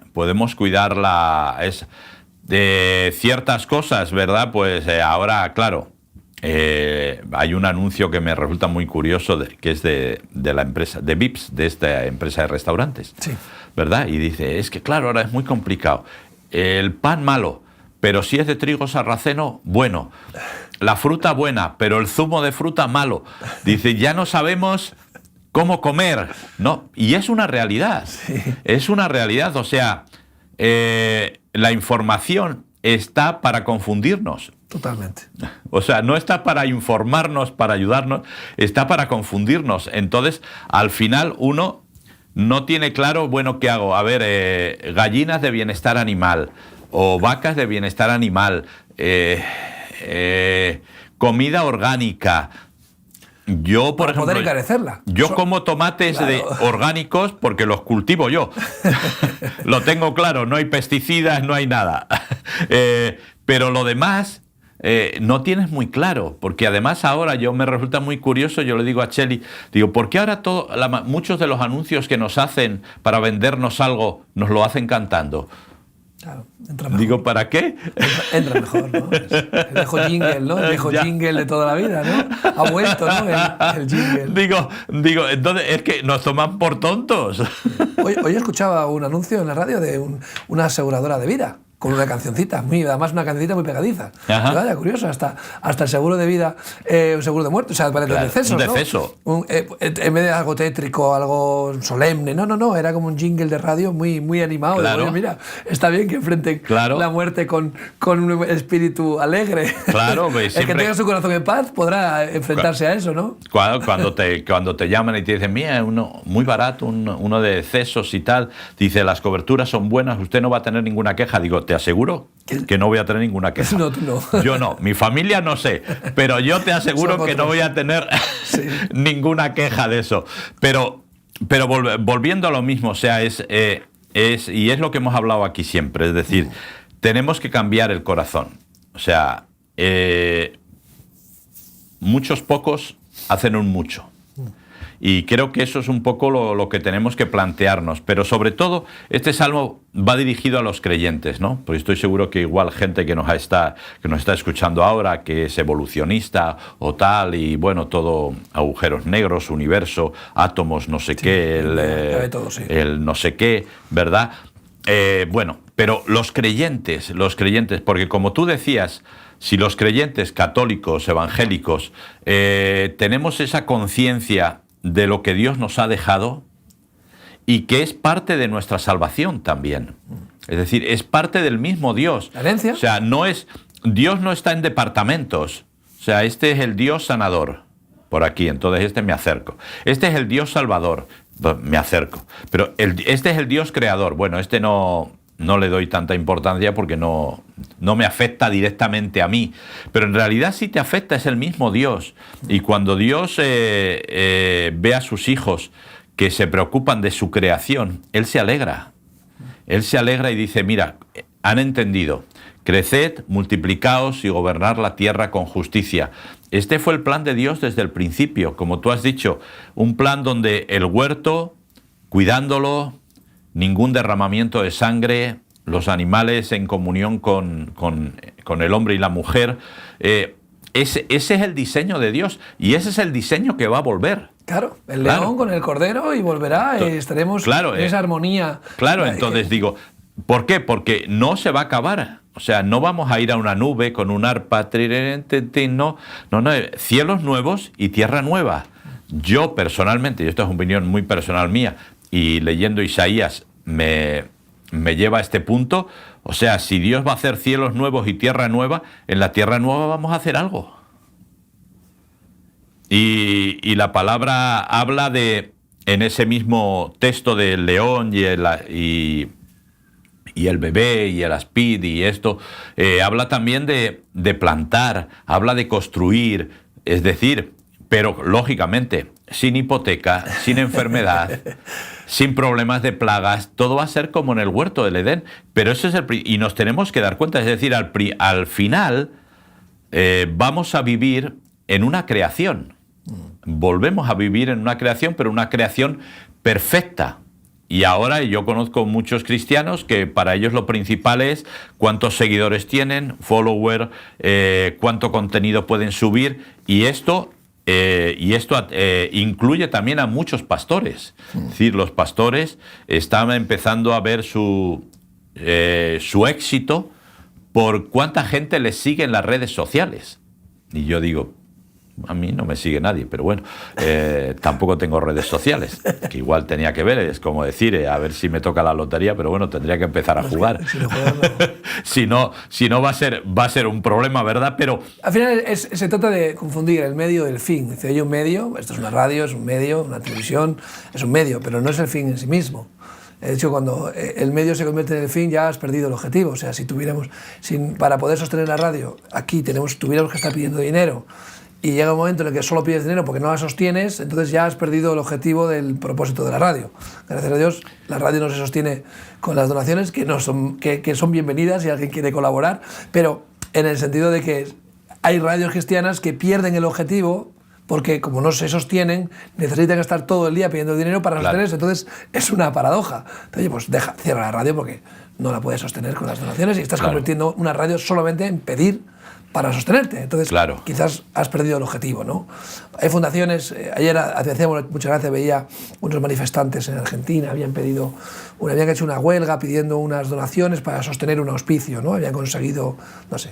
Speaker 2: de ciertas cosas, ¿verdad? Pues ahora, claro, hay un anuncio que me resulta muy curioso, que es de la empresa, de Vips, de esta empresa de restaurantes,
Speaker 1: sí,
Speaker 2: ¿verdad? Y dice, es que claro, ahora es muy complicado. El pan malo, pero si es de trigo sarraceno, bueno. La fruta buena, pero el zumo de fruta malo. Dice, ya no sabemos cómo comer, ¿no? Y es una realidad, es una realidad, o sea, la información está para confundirnos.
Speaker 1: Totalmente.
Speaker 2: O sea, no está para informarnos, para ayudarnos, está para confundirnos. Entonces, al final uno no tiene claro, bueno, ¿qué hago? A ver, gallinas de bienestar animal o vacas de bienestar animal, comida orgánica. Yo, por ejemplo,
Speaker 1: poder encarecerla.
Speaker 2: Yo como tomates orgánicos porque los cultivo yo. Lo tengo claro, no hay pesticidas, no hay nada. Pero lo demás no tienes muy claro, porque además ahora yo me resulta muy curioso, yo le digo a Cheli, digo, ¿por qué ahora muchos de los anuncios que nos hacen para vendernos algo nos lo hacen cantando?
Speaker 1: Claro, entra mejor.
Speaker 2: Digo, ¿para qué?
Speaker 1: Entra mejor, ¿no? El viejo jingle, ¿no? El viejo jingle de toda la vida, ¿no? Ha vuelto, ¿no? El jingle.
Speaker 2: Digo, entonces es que nos toman por tontos.
Speaker 1: Hoy escuchaba un anuncio en la radio de una aseguradora de vida, con una cancioncita, además una cancioncita muy pegadiza. Vaya, curioso, hasta el seguro de vida, un seguro de muerte, o sea, para los decesos,
Speaker 2: un deceso.
Speaker 1: ¿no? En vez de algo tétrico, algo solemne, no, era como un jingle de radio muy animado.
Speaker 2: Claro.
Speaker 1: De, mira, está bien que enfrenten la muerte con un espíritu alegre.
Speaker 2: Claro, pues
Speaker 1: el que tenga su corazón en paz podrá enfrentarse a eso, ¿no?
Speaker 2: Cuando te llaman y te dicen, mira, uno muy barato, uno de decesos y tal, dice, las coberturas son buenas, usted no va a tener ninguna queja. Digo, te aseguro que no voy a tener ninguna queja.
Speaker 1: No, tú no.
Speaker 2: Yo no, mi familia no sé, pero yo te aseguro que no voy a tener ninguna queja de eso. Pero volviendo a lo mismo, o sea, y es lo que hemos hablado aquí siempre, es decir, tenemos que cambiar el corazón. O sea, muchos pocos hacen un mucho. Y creo que eso es un poco lo que tenemos que plantearnos. Pero sobre todo, este salmo va dirigido a los creyentes, ¿no? Porque estoy seguro que igual gente que nos está escuchando ahora, que es evolucionista o tal, y bueno, todo agujeros negros, universo, átomos, no sé qué, el no sé qué, ¿verdad? Bueno, pero los creyentes, porque como tú decías, si los creyentes católicos, evangélicos, tenemos esa conciencia de lo que Dios nos ha dejado y que es parte de nuestra salvación también. Es decir, es parte del mismo Dios.
Speaker 1: ¿La herencia?
Speaker 2: O sea, Dios no está en departamentos. O sea, este es el Dios sanador, por aquí, entonces me acerco. Este es el Dios salvador, me acerco. Pero este es el Dios creador. Bueno, no le doy tanta importancia porque no me afecta directamente a mí, pero en realidad sí te afecta, es el mismo Dios. Y cuando Dios ve a sus hijos que se preocupan de su creación, Él se alegra. Él se alegra y dice, mira, han entendido, creced, multiplicaos y gobernad la tierra con justicia. Este fue el plan de Dios desde el principio, como tú has dicho, un plan donde el huerto, cuidándolo, ningún derramamiento de sangre, los animales en comunión con el hombre y la mujer. Ese es el diseño de Dios y ese es el diseño que va a volver.
Speaker 1: Claro, el león con el cordero y volverá, estaremos en esa armonía.
Speaker 2: Claro, entonces digo, ¿por qué? Porque no se va a acabar. O sea, no vamos a ir a una nube con un arpa, no, cielos nuevos y tierra nueva. Yo personalmente, y esto es una opinión muy personal mía, y leyendo Isaías me lleva a este punto, o sea, si Dios va a hacer cielos nuevos y tierra nueva, en la tierra nueva vamos a hacer algo. Y la palabra habla en ese mismo texto del león y el bebé y el aspid y esto, habla también de plantar, habla de construir, es decir, pero lógicamente, sin hipoteca, sin enfermedad, sin problemas de plagas, todo va a ser como en el huerto del Edén. Pero ese es y nos tenemos que dar cuenta, es decir, al final vamos a vivir en una creación. Volvemos a vivir en una creación, pero una creación perfecta. Y ahora yo conozco muchos cristianos que para ellos lo principal es cuántos seguidores tienen, follower, cuánto contenido pueden subir, y esto incluye también a muchos pastores. Es decir, los pastores están empezando a ver su éxito por cuánta gente les sigue en las redes sociales. Y yo digo, A mí no me sigue nadie, pero bueno, tampoco tengo redes sociales, que igual tenía que ver, es como decir, a ver si me toca la lotería, pero bueno, tendría que empezar a jugar. Si no va a ser un problema, ¿verdad? Pero
Speaker 1: al final se trata de confundir el medio y el fin. Dice, hay un medio, esto es una radio, es un medio, una televisión, es un medio, pero no es el fin en sí mismo. De hecho, cuando el medio se convierte en el fin, ya has perdido el objetivo. O sea, si tuviéramos, para poder sostener la radio, aquí tuviéramos que estar pidiendo dinero, y llega un momento en el que solo pides dinero porque no la sostienes, entonces ya has perdido el objetivo del propósito de la radio. Gracias a Dios, la radio no se sostiene con las donaciones, que son bienvenidas si alguien quiere colaborar, pero en el sentido de que hay radios cristianas que pierden el objetivo porque como no se sostienen, necesitan estar todo el día pidiendo dinero para sostenerse. Entonces es una paradoja. Entonces, oye, pues cierra la radio porque no la puedes sostener con las donaciones y estás convirtiendo una radio solamente en pedir para sostenerte. Entonces, quizás has perdido el objetivo, ¿no? Hay fundaciones, ayer hacíamos muchas gracias, veía unos manifestantes en Argentina, habían hecho una huelga pidiendo unas donaciones para sostener un hospicio, ¿no? Habían conseguido, no sé,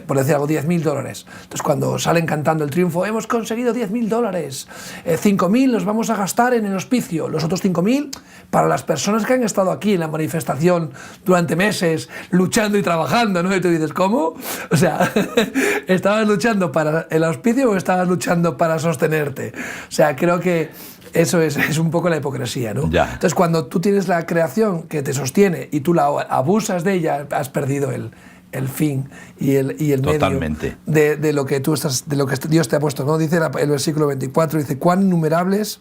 Speaker 1: por decir algo, $10.000. Entonces, cuando salen cantando el triunfo, hemos conseguido $10.000, 5.000 los vamos a gastar en el hospicio, los otros 5.000 para las personas que han estado aquí en la manifestación durante meses, luchando y trabajando, ¿no? Y tú dices, ¿cómo? O sea, ¿estabas luchando para el auspicio o estabas luchando para sostenerte? O sea, creo que eso es un poco la hipocresía, ¿no?
Speaker 2: Ya.
Speaker 1: Entonces, cuando tú tienes la creación que te sostiene y tú la abusas de ella, has perdido el fin y el
Speaker 2: Totalmente.
Speaker 1: medio de lo que Dios te ha puesto, ¿no? Dice el versículo 24, dice, cuán innumerables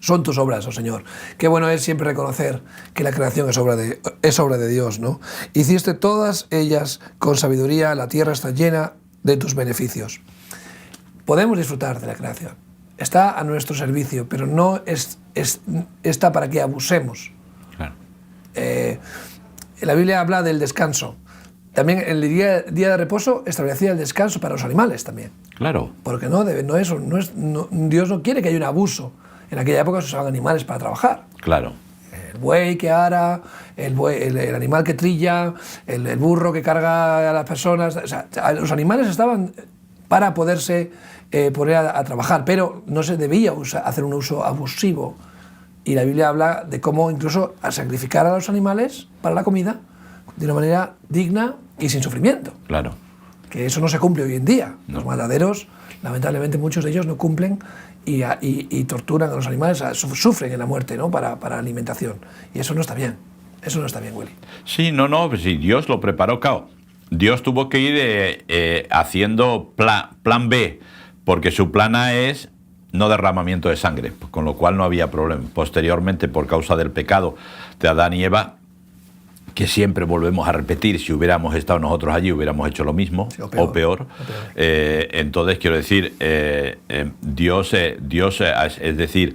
Speaker 1: son tus obras, oh Señor. Qué bueno es siempre reconocer que la creación es obra de Dios, ¿no? Hiciste todas ellas con sabiduría, la tierra está llena de tus beneficios. Podemos disfrutar de la creación. Está a nuestro servicio, pero no está para que abusemos.
Speaker 2: Claro.
Speaker 1: La Biblia habla del descanso. También el día de reposo establecía el descanso para los animales también.
Speaker 2: Claro.
Speaker 1: Porque Dios no quiere que haya un abuso. En aquella época se usaban animales para trabajar.
Speaker 2: Claro.
Speaker 1: El buey que ara, el animal que trilla, el burro que carga a las personas. O sea, los animales estaban para poderse poner a trabajar, pero no se debía hacer un uso abusivo. Y la Biblia habla de cómo incluso sacrificar a los animales para la comida de una manera digna y sin sufrimiento.
Speaker 2: Claro.
Speaker 1: Que eso no se cumple hoy en día.
Speaker 2: No.
Speaker 1: Los mataderos, lamentablemente muchos de ellos no cumplen y torturan a los animales, sufren en la muerte, ¿no? para alimentación. Y eso no está bien. Eso no está bien, Willy.
Speaker 2: Sí, pues sí, Dios lo preparó, cao. Dios tuvo que ir haciendo plan B, porque su plan A es no derramamiento de sangre, con lo cual no había problema. Posteriormente, por causa del pecado de Adán y Eva, que siempre volvemos a repetir, si hubiéramos estado nosotros allí hubiéramos hecho lo mismo, sí, o peor. Entonces, quiero decir, Dios, es decir,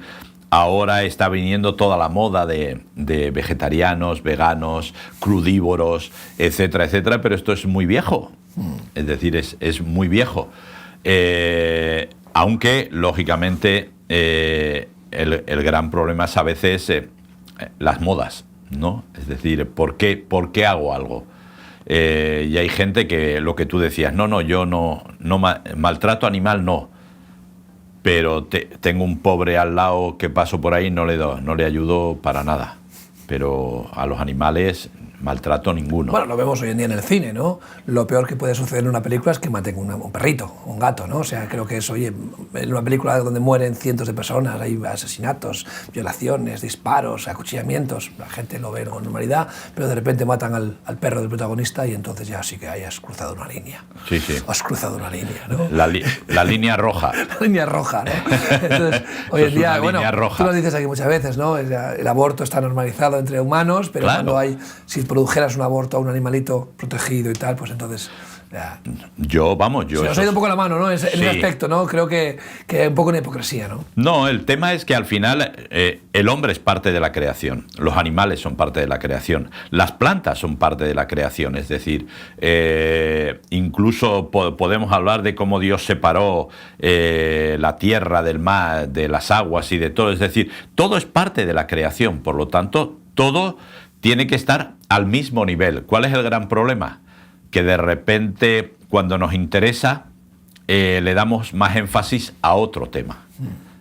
Speaker 2: ahora está viniendo toda la moda de vegetarianos, veganos, crudívoros, etcétera, etcétera, pero esto es muy viejo, es decir, es muy viejo. Aunque, lógicamente, el gran problema es a veces las modas, ¿no? Es decir, ¿por qué hago algo? Y hay gente que, lo que tú decías, yo no maltrato animal, no. Pero tengo un pobre al lado que paso por ahí, no le ayudo para nada. Pero a los animales, maltrato ninguno.
Speaker 1: Bueno, lo vemos hoy en día en el cine, ¿no? Lo peor que puede suceder en una película es que maten un perrito, un gato, ¿no? O sea, creo que es, oye, en una película donde mueren cientos de personas, hay asesinatos, violaciones, disparos, acuchillamientos, la gente lo ve con normalidad, pero de repente matan al perro del protagonista y entonces ya sí que hayas cruzado una línea.
Speaker 2: Sí, sí.
Speaker 1: Has cruzado una línea, ¿no?
Speaker 2: La línea roja.
Speaker 1: La línea roja, ¿no? Entonces, hoy en día, bueno, tú lo dices aquí muchas veces, ¿no? El aborto está normalizado entre humanos, pero
Speaker 2: claro.
Speaker 1: cuando si produjeras un aborto a un animalito protegido y tal, pues entonces... Ya.
Speaker 2: Yo...
Speaker 1: Se nos ha ido un poco la mano, ¿no? En ese aspecto, ¿no? Creo que hay un poco una hipocresía, ¿no?
Speaker 2: No, el tema es que al final el hombre es parte de la creación, los animales son parte de la creación, las plantas son parte de la creación, es decir, incluso podemos hablar de cómo Dios separó la tierra del mar, de las aguas y de todo, es decir, todo es parte de la creación, por lo tanto, todo tiene que estar al mismo nivel. ¿Cuál es el gran problema? Que de repente, cuando nos interesa, le damos más énfasis a otro tema.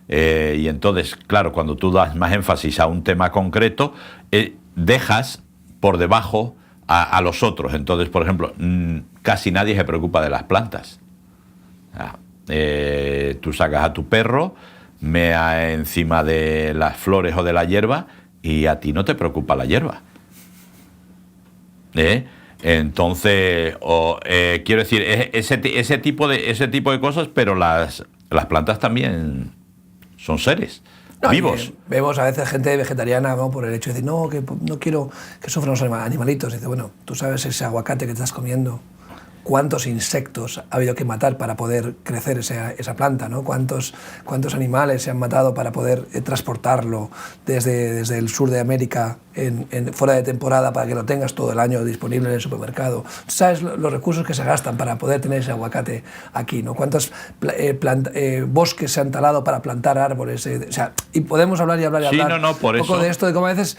Speaker 2: Y entonces, claro, cuando tú das más énfasis a un tema concreto, dejas por debajo a los otros. Entonces, por ejemplo, casi nadie se preocupa de las plantas. Tú sacas a tu perro, mea encima de las flores o de la hierba y a ti no te preocupa la hierba. Entonces, quiero decir, ese tipo de cosas, pero las plantas también son seres vivos.
Speaker 1: Vemos a veces gente vegetariana, ¿no?, por el hecho de decir, no, que no quiero que sufran los animalitos. Dice, bueno, tú sabes ese aguacate que te estás comiendo, cuántos insectos ha habido que matar para poder crecer esa planta, ¿no? Cuántos animales se han matado para poder transportarlo desde el sur de América fuera de temporada para que lo tengas todo el año disponible en el supermercado. ¿Sabes los recursos que se gastan para poder tener ese aguacate aquí, ¿no? ¿Cuántos bosques se han talado para plantar árboles? O sea, y podemos hablar y hablar
Speaker 2: sí, por
Speaker 1: un poco
Speaker 2: eso.
Speaker 1: de esto, de cómo a veces,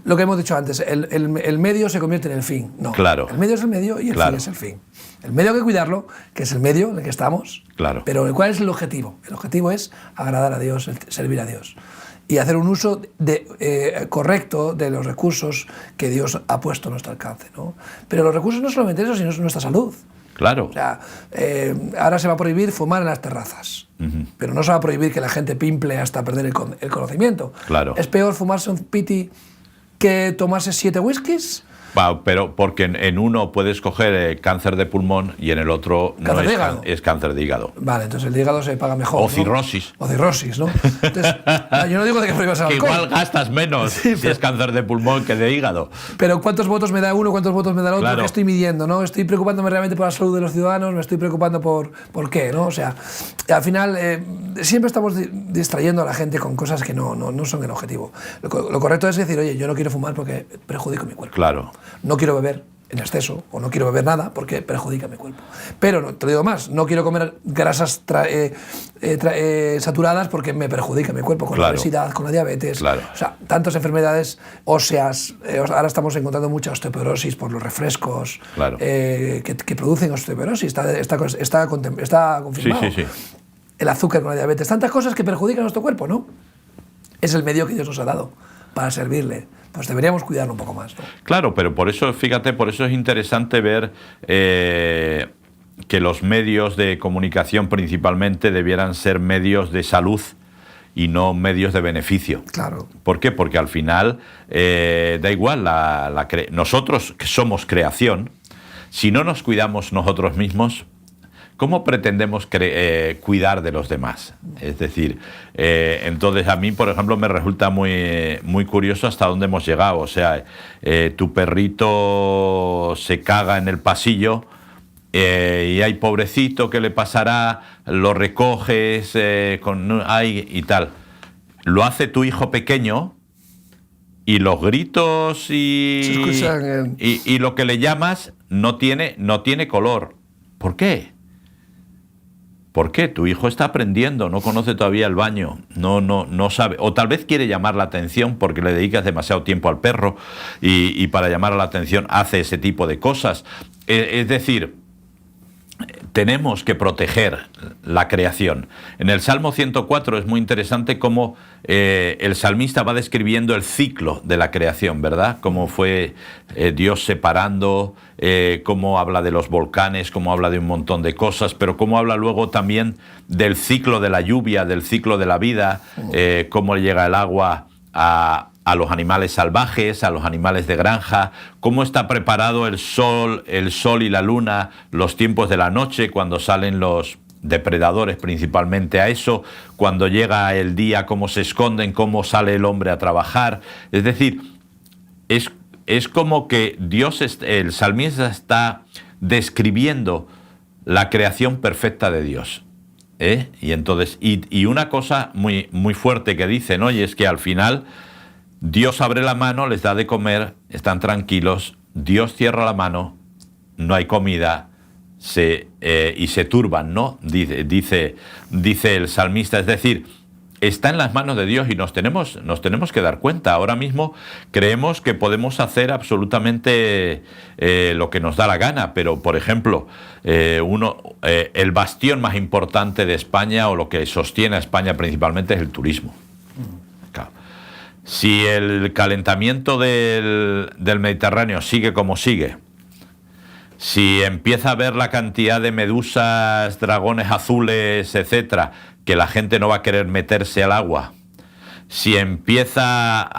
Speaker 1: lo que hemos dicho antes, el medio se convierte en el fin. No,
Speaker 2: claro.
Speaker 1: El medio es el medio y el fin es el fin. El medio hay que cuidarlo, que es el medio en el que estamos.
Speaker 2: Claro.
Speaker 1: Pero ¿cuál es el objetivo? El objetivo es agradar a Dios, servir a Dios y hacer un uso correcto de los recursos que Dios ha puesto a nuestro alcance, ¿no? Pero los recursos no solamente eso, sino nuestra salud.
Speaker 2: Claro.
Speaker 1: O sea, ahora se va a prohibir fumar en las terrazas, pero no se va a prohibir que la gente pimple hasta perder el conocimiento.
Speaker 2: Claro.
Speaker 1: ¿Es peor fumarse un piti que tomarse 7 whiskies?
Speaker 2: Pero porque en uno puedes coger cáncer de pulmón y en el otro no es cáncer de hígado.
Speaker 1: Vale, entonces el hígado se paga mejor.
Speaker 2: O cirrosis.
Speaker 1: ¿No? O cirrosis, ¿no? Entonces, yo no digo de que prohíbas el alcohol.
Speaker 2: Igual gastas menos si es cáncer de pulmón que de hígado.
Speaker 1: Pero ¿cuántos votos me da uno, cuántos votos me da el otro?
Speaker 2: Claro.
Speaker 1: ¿Qué estoy midiendo, no? ¿Estoy preocupándome realmente por la salud de los ciudadanos? ¿Me estoy preocupando por qué, no? O sea, al final siempre estamos distrayendo a la gente con cosas que no son el objetivo. Lo correcto es decir, oye, yo no quiero fumar porque perjudico mi cuerpo.
Speaker 2: Claro.
Speaker 1: No quiero beber en exceso o no quiero beber nada porque perjudica mi cuerpo. Pero te lo digo más, no quiero comer grasas saturadas porque me perjudica mi cuerpo con la obesidad, con la diabetes.
Speaker 2: Claro.
Speaker 1: O sea, tantas enfermedades óseas. Ahora estamos encontrando mucha osteoporosis por los refrescos que producen osteoporosis. Está confirmado.
Speaker 2: Sí.
Speaker 1: El azúcar con la diabetes. Tantas cosas que perjudican a nuestro cuerpo, ¿no? Es el medio que Dios nos ha dado para servirle. Pues deberíamos cuidarlo un poco más, ¿no?
Speaker 2: Claro, pero por eso, fíjate, por eso es interesante ver que los medios de comunicación principalmente debieran ser medios de salud y no medios de beneficio.
Speaker 1: Claro.
Speaker 2: ¿Por qué? Porque al final da igual, nosotros que somos creación, si no nos cuidamos nosotros mismos, ¿cómo pretendemos cuidar de los demás? Es decir, entonces a mí, por ejemplo, me resulta muy curioso hasta dónde hemos llegado. O sea, tu perrito se caga en el pasillo y hay pobrecito, ¿qué le pasará? Lo recoges y tal. Lo hace tu hijo pequeño y los gritos y lo que le llamas no tiene color. ¿Por qué? ¿Por qué? Tu hijo está aprendiendo, no conoce todavía el baño, no sabe, o tal vez quiere llamar la atención porque le dedicas demasiado tiempo al perro y para llamar la atención hace ese tipo de cosas. Es decir, tenemos que proteger la creación. En el Salmo 104 es muy interesante cómo el salmista va describiendo el ciclo de la creación, ¿verdad? Cómo fue Dios separando, cómo habla de los volcanes, cómo habla de un montón de cosas, pero cómo habla luego también del ciclo de la lluvia, del ciclo de la vida, cómo llega el agua a los animales salvajes, a los animales de granja, cómo está preparado el sol y la luna, los tiempos de la noche, cuando salen los depredadores principalmente a eso, cuando llega el día, cómo se esconden, cómo sale el hombre a trabajar. Es decir, es como que el salmista está describiendo la creación perfecta de Dios. Y entonces, y una cosa muy, muy fuerte que dicen, oye, es que al final Dios abre la mano, les da de comer, están tranquilos, Dios cierra la mano, no hay comida, y se turban, ¿no? Dice el salmista. Es decir, está en las manos de Dios y nos tenemos que dar cuenta. Ahora mismo creemos que podemos hacer absolutamente lo que nos da la gana, pero, por ejemplo, el bastión más importante de España, o lo que sostiene a España principalmente, es el turismo. Claro. Si el calentamiento del Mediterráneo sigue como sigue, si empieza a ver la cantidad de medusas, dragones azules, etcétera, que la gente no va a querer meterse al agua, si empieza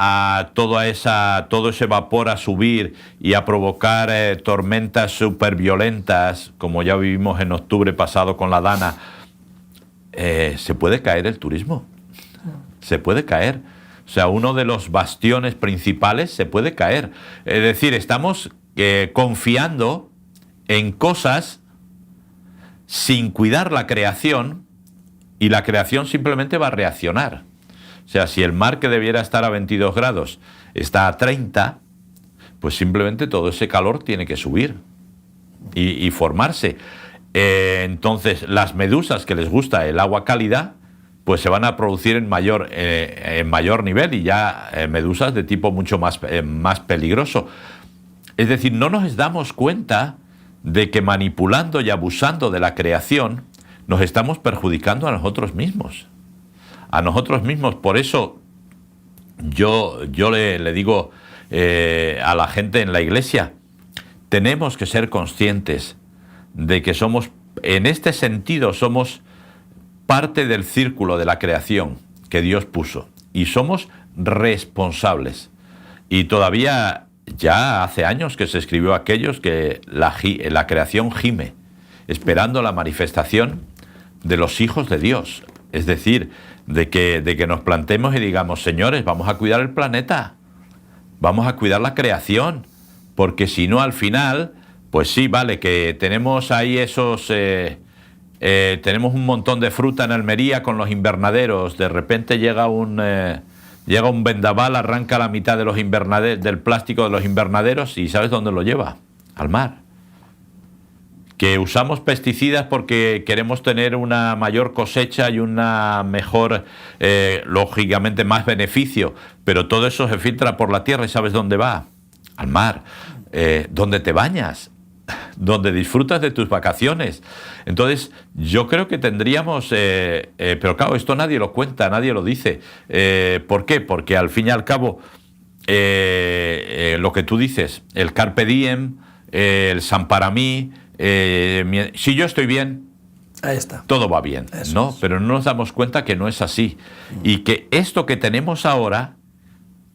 Speaker 2: todo ese vapor a subir y a provocar tormentas súper violentas, como ya vivimos en octubre pasado con la Dana, se puede caer el turismo. Se puede caer. O sea, uno de los bastiones principales se puede caer. Es decir, estamos confiando en cosas sin cuidar la creación, y la creación simplemente va a reaccionar. O sea, si el mar, que debiera estar a 22 grados está a 30, pues simplemente todo ese calor tiene que subir y formarse. Entonces, las medusas que les gusta el agua cálida, pues se van a producir en mayor nivel, y ya medusas de tipo mucho más peligroso. Es decir, no nos damos cuenta de que manipulando y abusando de la creación nos estamos perjudicando a nosotros mismos. A nosotros mismos. Por eso yo le digo a la gente en la iglesia, tenemos que ser conscientes de que somos, en este sentido, somos parte del círculo de la creación que Dios puso, y somos responsables. Y todavía, ya hace años que se escribió aquellos que la creación gime, esperando la manifestación de los hijos de Dios. Es decir, de que nos plantemos y digamos, señores, vamos a cuidar el planeta, vamos a cuidar la creación, porque si no, al final, pues sí, vale, que tenemos ahí tenemos un montón de fruta en Almería con los invernaderos, de repente llega un vendaval, arranca la mitad de del plástico de los invernaderos, y ¿sabes dónde lo lleva? Al mar. Que usamos pesticidas porque queremos tener una mayor cosecha y una mejor, lógicamente, más beneficio, pero todo eso se filtra por la tierra, y ¿sabes dónde va? Al mar, donde te bañas, donde disfrutas de tus vacaciones. Entonces, yo creo que tendríamos, pero claro, esto nadie lo cuenta, nadie lo dice. ¿Por qué? Porque al fin y al cabo, lo que tú dices, el carpe diem, el san para mí, si yo estoy bien,
Speaker 1: ahí está,
Speaker 2: todo va bien, ¿no?
Speaker 1: Es.
Speaker 2: Pero no nos damos cuenta que no es así. Y que esto que tenemos ahora,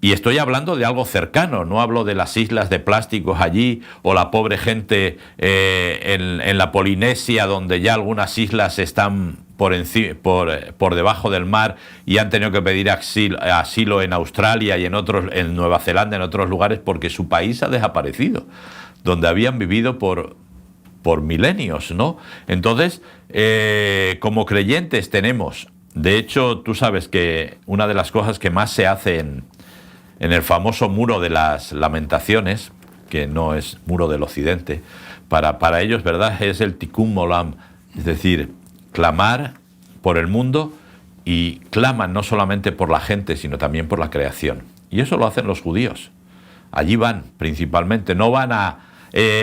Speaker 2: y estoy hablando de algo cercano, no hablo de las islas de plásticos allí, o la pobre gente en la Polinesia, donde ya algunas islas están por debajo del mar y han tenido que pedir asilo en Australia y en Nueva Zelanda, en otros lugares, porque su país ha desaparecido, donde habían vivido por milenios, ¿no? Entonces, como creyentes tenemos, de hecho, tú sabes que una de las cosas que más se hace en el famoso muro de las lamentaciones, que no es muro del occidente, para ellos, ¿verdad?, es el tikkun olam, es decir, clamar por el mundo, y claman no solamente por la gente, sino también por la creación. Y eso lo hacen los judíos. Allí van principalmente, no van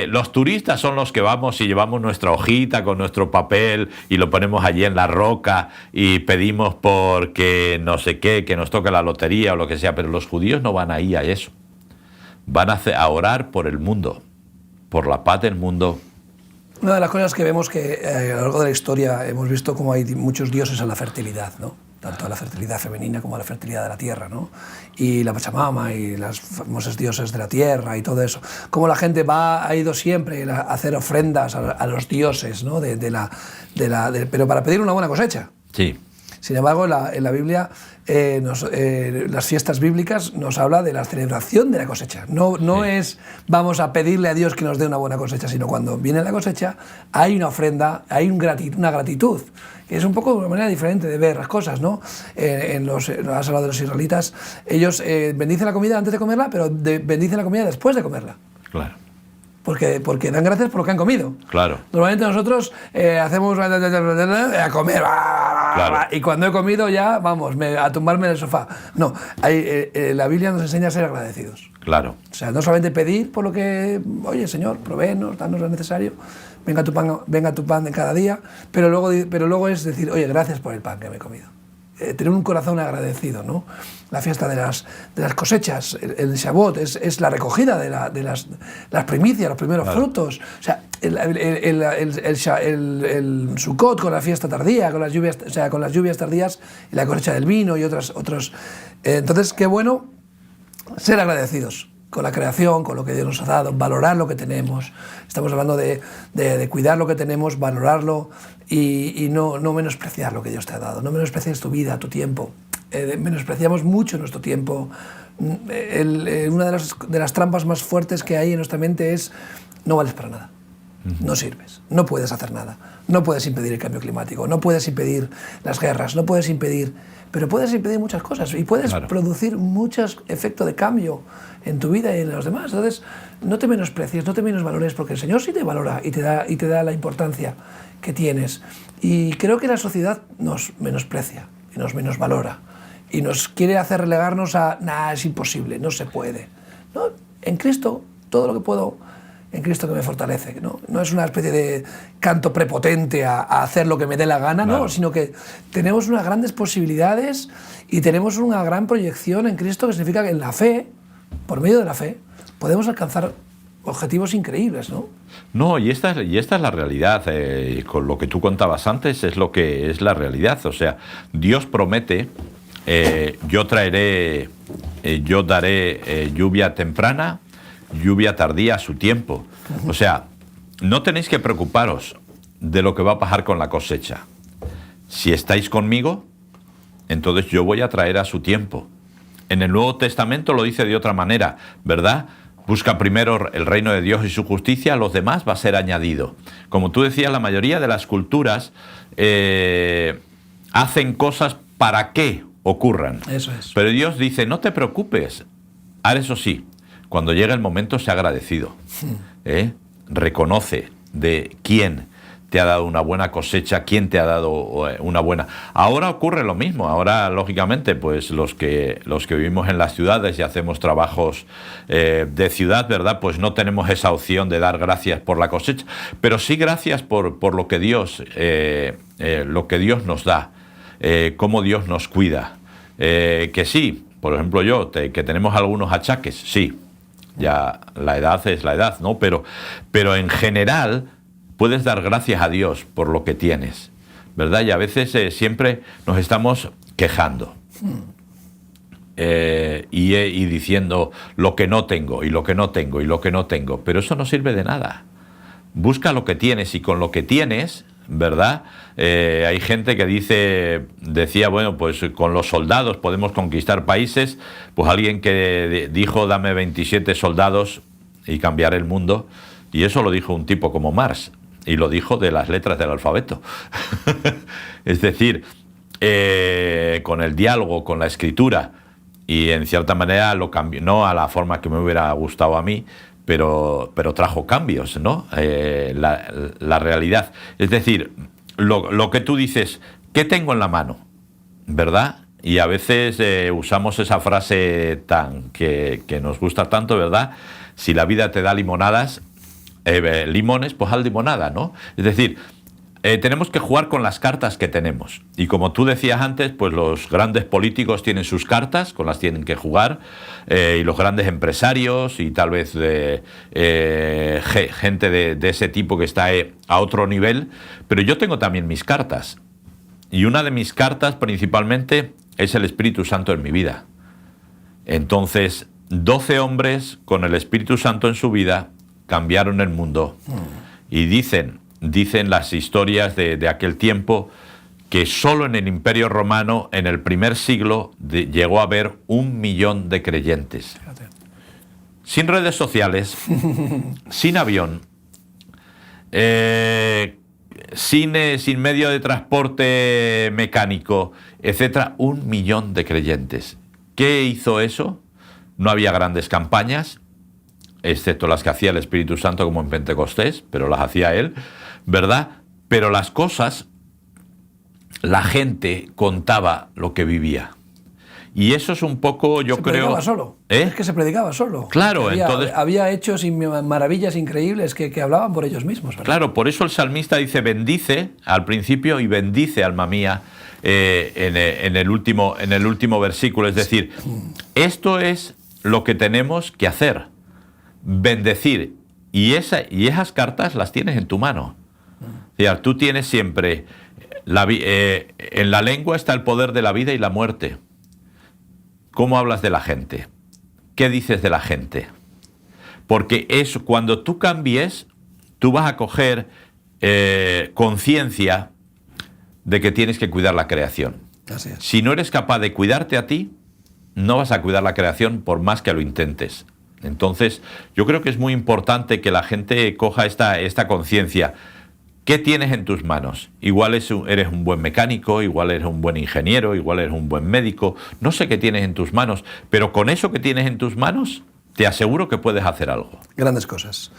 Speaker 2: los turistas son los que vamos y llevamos nuestra hojita con nuestro papel y lo ponemos allí en la roca y pedimos porque no sé qué, que nos toque la lotería o lo que sea, pero los judíos no van ahí a eso. Van a orar por el mundo, por la paz del mundo.
Speaker 1: Una de las cosas que vemos que a lo largo de la historia hemos visto como hay muchos dioses a la fertilidad, ¿no? Tanto a la fertilidad femenina como a la fertilidad de la tierra, ¿no? Y la Pachamama y las famosas dioses de la tierra y todo eso. Como la gente ha ido siempre a hacer ofrendas a los dioses, ¿no? Pero para pedir una buena cosecha.
Speaker 2: Sí.
Speaker 1: Sin embargo, en la Biblia, las fiestas bíblicas nos habla de la celebración de la cosecha. No es vamos a pedirle a Dios que nos dé una buena cosecha, sino cuando viene la cosecha hay una ofrenda, hay una gratitud. Es un poco una manera diferente de ver las cosas, ¿no? Has hablado de los israelitas, ellos bendicen la comida antes de comerla, pero bendicen la comida después de comerla.
Speaker 2: Claro.
Speaker 1: Porque dan gracias por lo que han comido.
Speaker 2: Claro.
Speaker 1: Normalmente nosotros hacemos a comer,
Speaker 2: Claro.
Speaker 1: y cuando he comido ya, vamos, a tumbarme en el sofá. No, la Biblia nos enseña a ser agradecidos.
Speaker 2: Claro.
Speaker 1: O sea, no solamente pedir por lo que, oye, Señor, provéenos, danos lo necesario, venga tu pan de cada día, pero luego es decir, oye, gracias por el pan que me he comido. Tener un corazón agradecido, ¿no? La fiesta de las cosechas, el Shavuot, es la recogida de las primicias, los primeros frutos. O sea, el Sukkot con la fiesta tardía, con las lluvias tardías y la cosecha del vino y otros. Entonces, qué bueno ser agradecidos con la creación, con lo que Dios nos ha dado, valorar lo que tenemos. Estamos hablando de cuidar lo que tenemos, valorarlo y no menospreciar lo que Dios te ha dado. No menosprecies tu vida, tu tiempo. Menospreciamos mucho nuestro tiempo. Una de las trampas más fuertes que hay en nuestra mente es: no vales para nada. No sirves, no puedes hacer nada, no puedes impedir el cambio climático, no puedes impedir las guerras, no puedes impedir, pero puedes impedir muchas cosas y puedes producir muchos efectos de cambio en tu vida y en los demás. Entonces, no te menosprecies, no te menosvalores, porque el Señor sí te valora y te da la importancia que tienes. Y creo que la sociedad nos menosprecia y nos menosvalora y nos quiere hacer relegarnos a: nada, es imposible, no se puede. ¿No? En Cristo, todo lo que puedo, en Cristo que me fortalece, ¿no? No es una especie de canto prepotente a hacer lo que me dé la gana, ¿no? Sino que tenemos unas grandes posibilidades y tenemos una gran proyección en Cristo, que significa que en la fe, por medio de la fe, podemos alcanzar objetivos increíbles, ¿no?
Speaker 2: No, y esta es la realidad. Con lo que tú contabas antes es lo que es la realidad. O sea, Dios promete: yo daré lluvia temprana, lluvia tardía a su tiempo. O sea, no tenéis que preocuparos de lo que va a pasar con la cosecha. Si estáis conmigo, entonces yo voy a traer a su tiempo. En el Nuevo Testamento lo dice de otra manera, ¿verdad? Busca primero el reino de Dios y su justicia, a los demás va a ser añadido. Como tú decías, la mayoría de las culturas hacen cosas para que ocurran.
Speaker 1: Eso es.
Speaker 2: Pero Dios dice: no te preocupes. Ahora, eso sí, cuando llega el momento, sea agradecido. Reconoce de quién te ha dado una buena cosecha, quién te ha dado una buena. Ahora ocurre lo mismo. Ahora, lógicamente, pues los que vivimos en las ciudades y hacemos trabajos de ciudad, ¿verdad? Pues no tenemos esa opción de dar gracias por la cosecha, pero sí gracias por lo que Dios nos da, cómo Dios nos cuida. Que sí, por ejemplo que tenemos algunos achaques, sí. Ya la edad es la edad, ¿no? Pero en general puedes dar gracias a Dios por lo que tienes, ¿verdad? Y a veces siempre nos estamos quejando y diciendo lo que no tengo y lo que no tengo y lo que no tengo, pero eso no sirve de nada. Busca lo que tienes y con lo que tienes, ¿verdad? Hay gente que decía, bueno, pues con los soldados podemos conquistar países. Pues alguien que dijo: dame 27 soldados y cambiaré el mundo. Y eso lo dijo un tipo como Marx, y lo dijo de las letras del alfabeto. Es decir, con el diálogo, con la escritura, y en cierta manera lo cambió, no a la forma que me hubiera gustado a mí, pero trajo cambios, ¿no? La realidad. Es decir, lo que tú dices: ¿qué tengo en la mano? ¿Verdad? Y a veces usamos esa frase que nos gusta tanto, ¿verdad? Si la vida te da limones, pues haz limonada, ¿no? Es decir, tenemos que jugar con las cartas que tenemos. Y como tú decías antes, pues los grandes políticos tienen sus cartas, con las tienen que jugar, y los grandes empresarios y tal vez gente de ese tipo que está a otro nivel. Pero yo tengo también mis cartas. Y una de mis cartas principalmente es el Espíritu Santo en mi vida. Entonces, 12 hombres con el Espíritu Santo en su vida cambiaron el mundo. Y dicen las historias de aquel tiempo que solo en el Imperio Romano, en el primer siglo, llegó a haber 1 millón de creyentes. Fíjate. Sin redes sociales, sin avión, sin medio de transporte mecánico, etcétera, 1 millón de creyentes. ¿Qué hizo eso? No había grandes campañas, excepto las que hacía el Espíritu Santo, como en Pentecostés, pero las hacía él, ¿verdad? Pero las cosas la gente contaba lo que vivía. Y eso es un poco, yo creo...
Speaker 1: Se predicaba solo. Es que se predicaba solo.
Speaker 2: Claro,
Speaker 1: entonces... Había hechos y maravillas increíbles que hablaban por ellos mismos, ¿verdad?
Speaker 2: Claro, por eso el salmista dice, bendice al principio y bendice, alma mía, en el último versículo. Es decir, esto es lo que tenemos que hacer. Bendecir. Y esas cartas las tienes en tu mano. O sea, tú tienes siempre... en la lengua está el poder de la vida y la muerte. ¿Cómo hablas de la gente? ¿Qué dices de la gente? Porque eso, cuando tú cambies, tú vas a coger conciencia de que tienes que cuidar la creación.
Speaker 1: Así es.
Speaker 2: Si no eres capaz de cuidarte a ti, no vas a cuidar la creación por más que lo intentes. Entonces, yo creo que es muy importante que la gente coja esta conciencia. ¿Qué tienes en tus manos? Igual eres un buen mecánico, igual eres un buen ingeniero, igual eres un buen médico. No sé qué tienes en tus manos, pero con eso que tienes en tus manos, te aseguro que puedes hacer algo.
Speaker 1: Grandes cosas.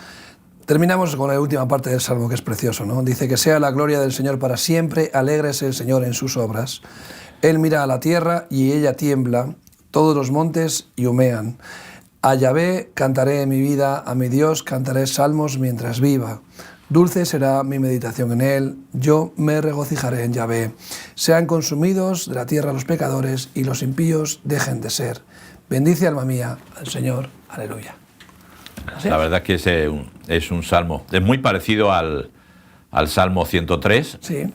Speaker 1: Terminamos con la última parte del Salmo, que es precioso, ¿no? Dice que sea la gloria del Señor para siempre, alégrese el Señor en sus obras. Él mira a la tierra y ella tiembla, todos los montes y humean. A Yahvé cantaré en mi vida, a mi Dios cantaré salmos mientras viva. Dulce será mi meditación en él, yo me regocijaré en Yahvé. Sean consumidos de la tierra los pecadores y los impíos dejen de ser. Bendice, alma mía, al Señor. Aleluya. ¿Así?
Speaker 2: La verdad que es un salmo. Es muy parecido al Salmo 103,
Speaker 1: sí.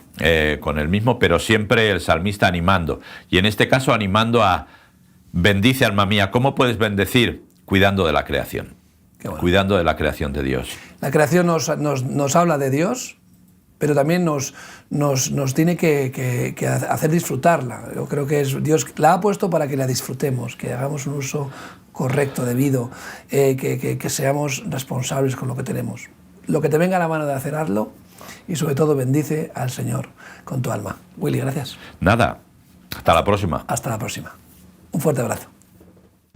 Speaker 2: Con el mismo, pero siempre el salmista animando. Y en este caso animando a bendice, alma mía. ¿Cómo puedes bendecir? Cuidando de la creación. Bueno. Cuidando de la creación de Dios.
Speaker 1: La creación nos habla de Dios, pero también nos tiene que hacer disfrutarla. Yo creo que Dios la ha puesto para que la disfrutemos, que hagamos un uso correcto, debido, que seamos responsables con lo que tenemos. Lo que te venga a la mano de hacer, hazlo, y sobre todo bendice al Señor con tu alma. Willy, gracias.
Speaker 2: Nada, hasta la próxima.
Speaker 1: Hasta la próxima. Un fuerte abrazo.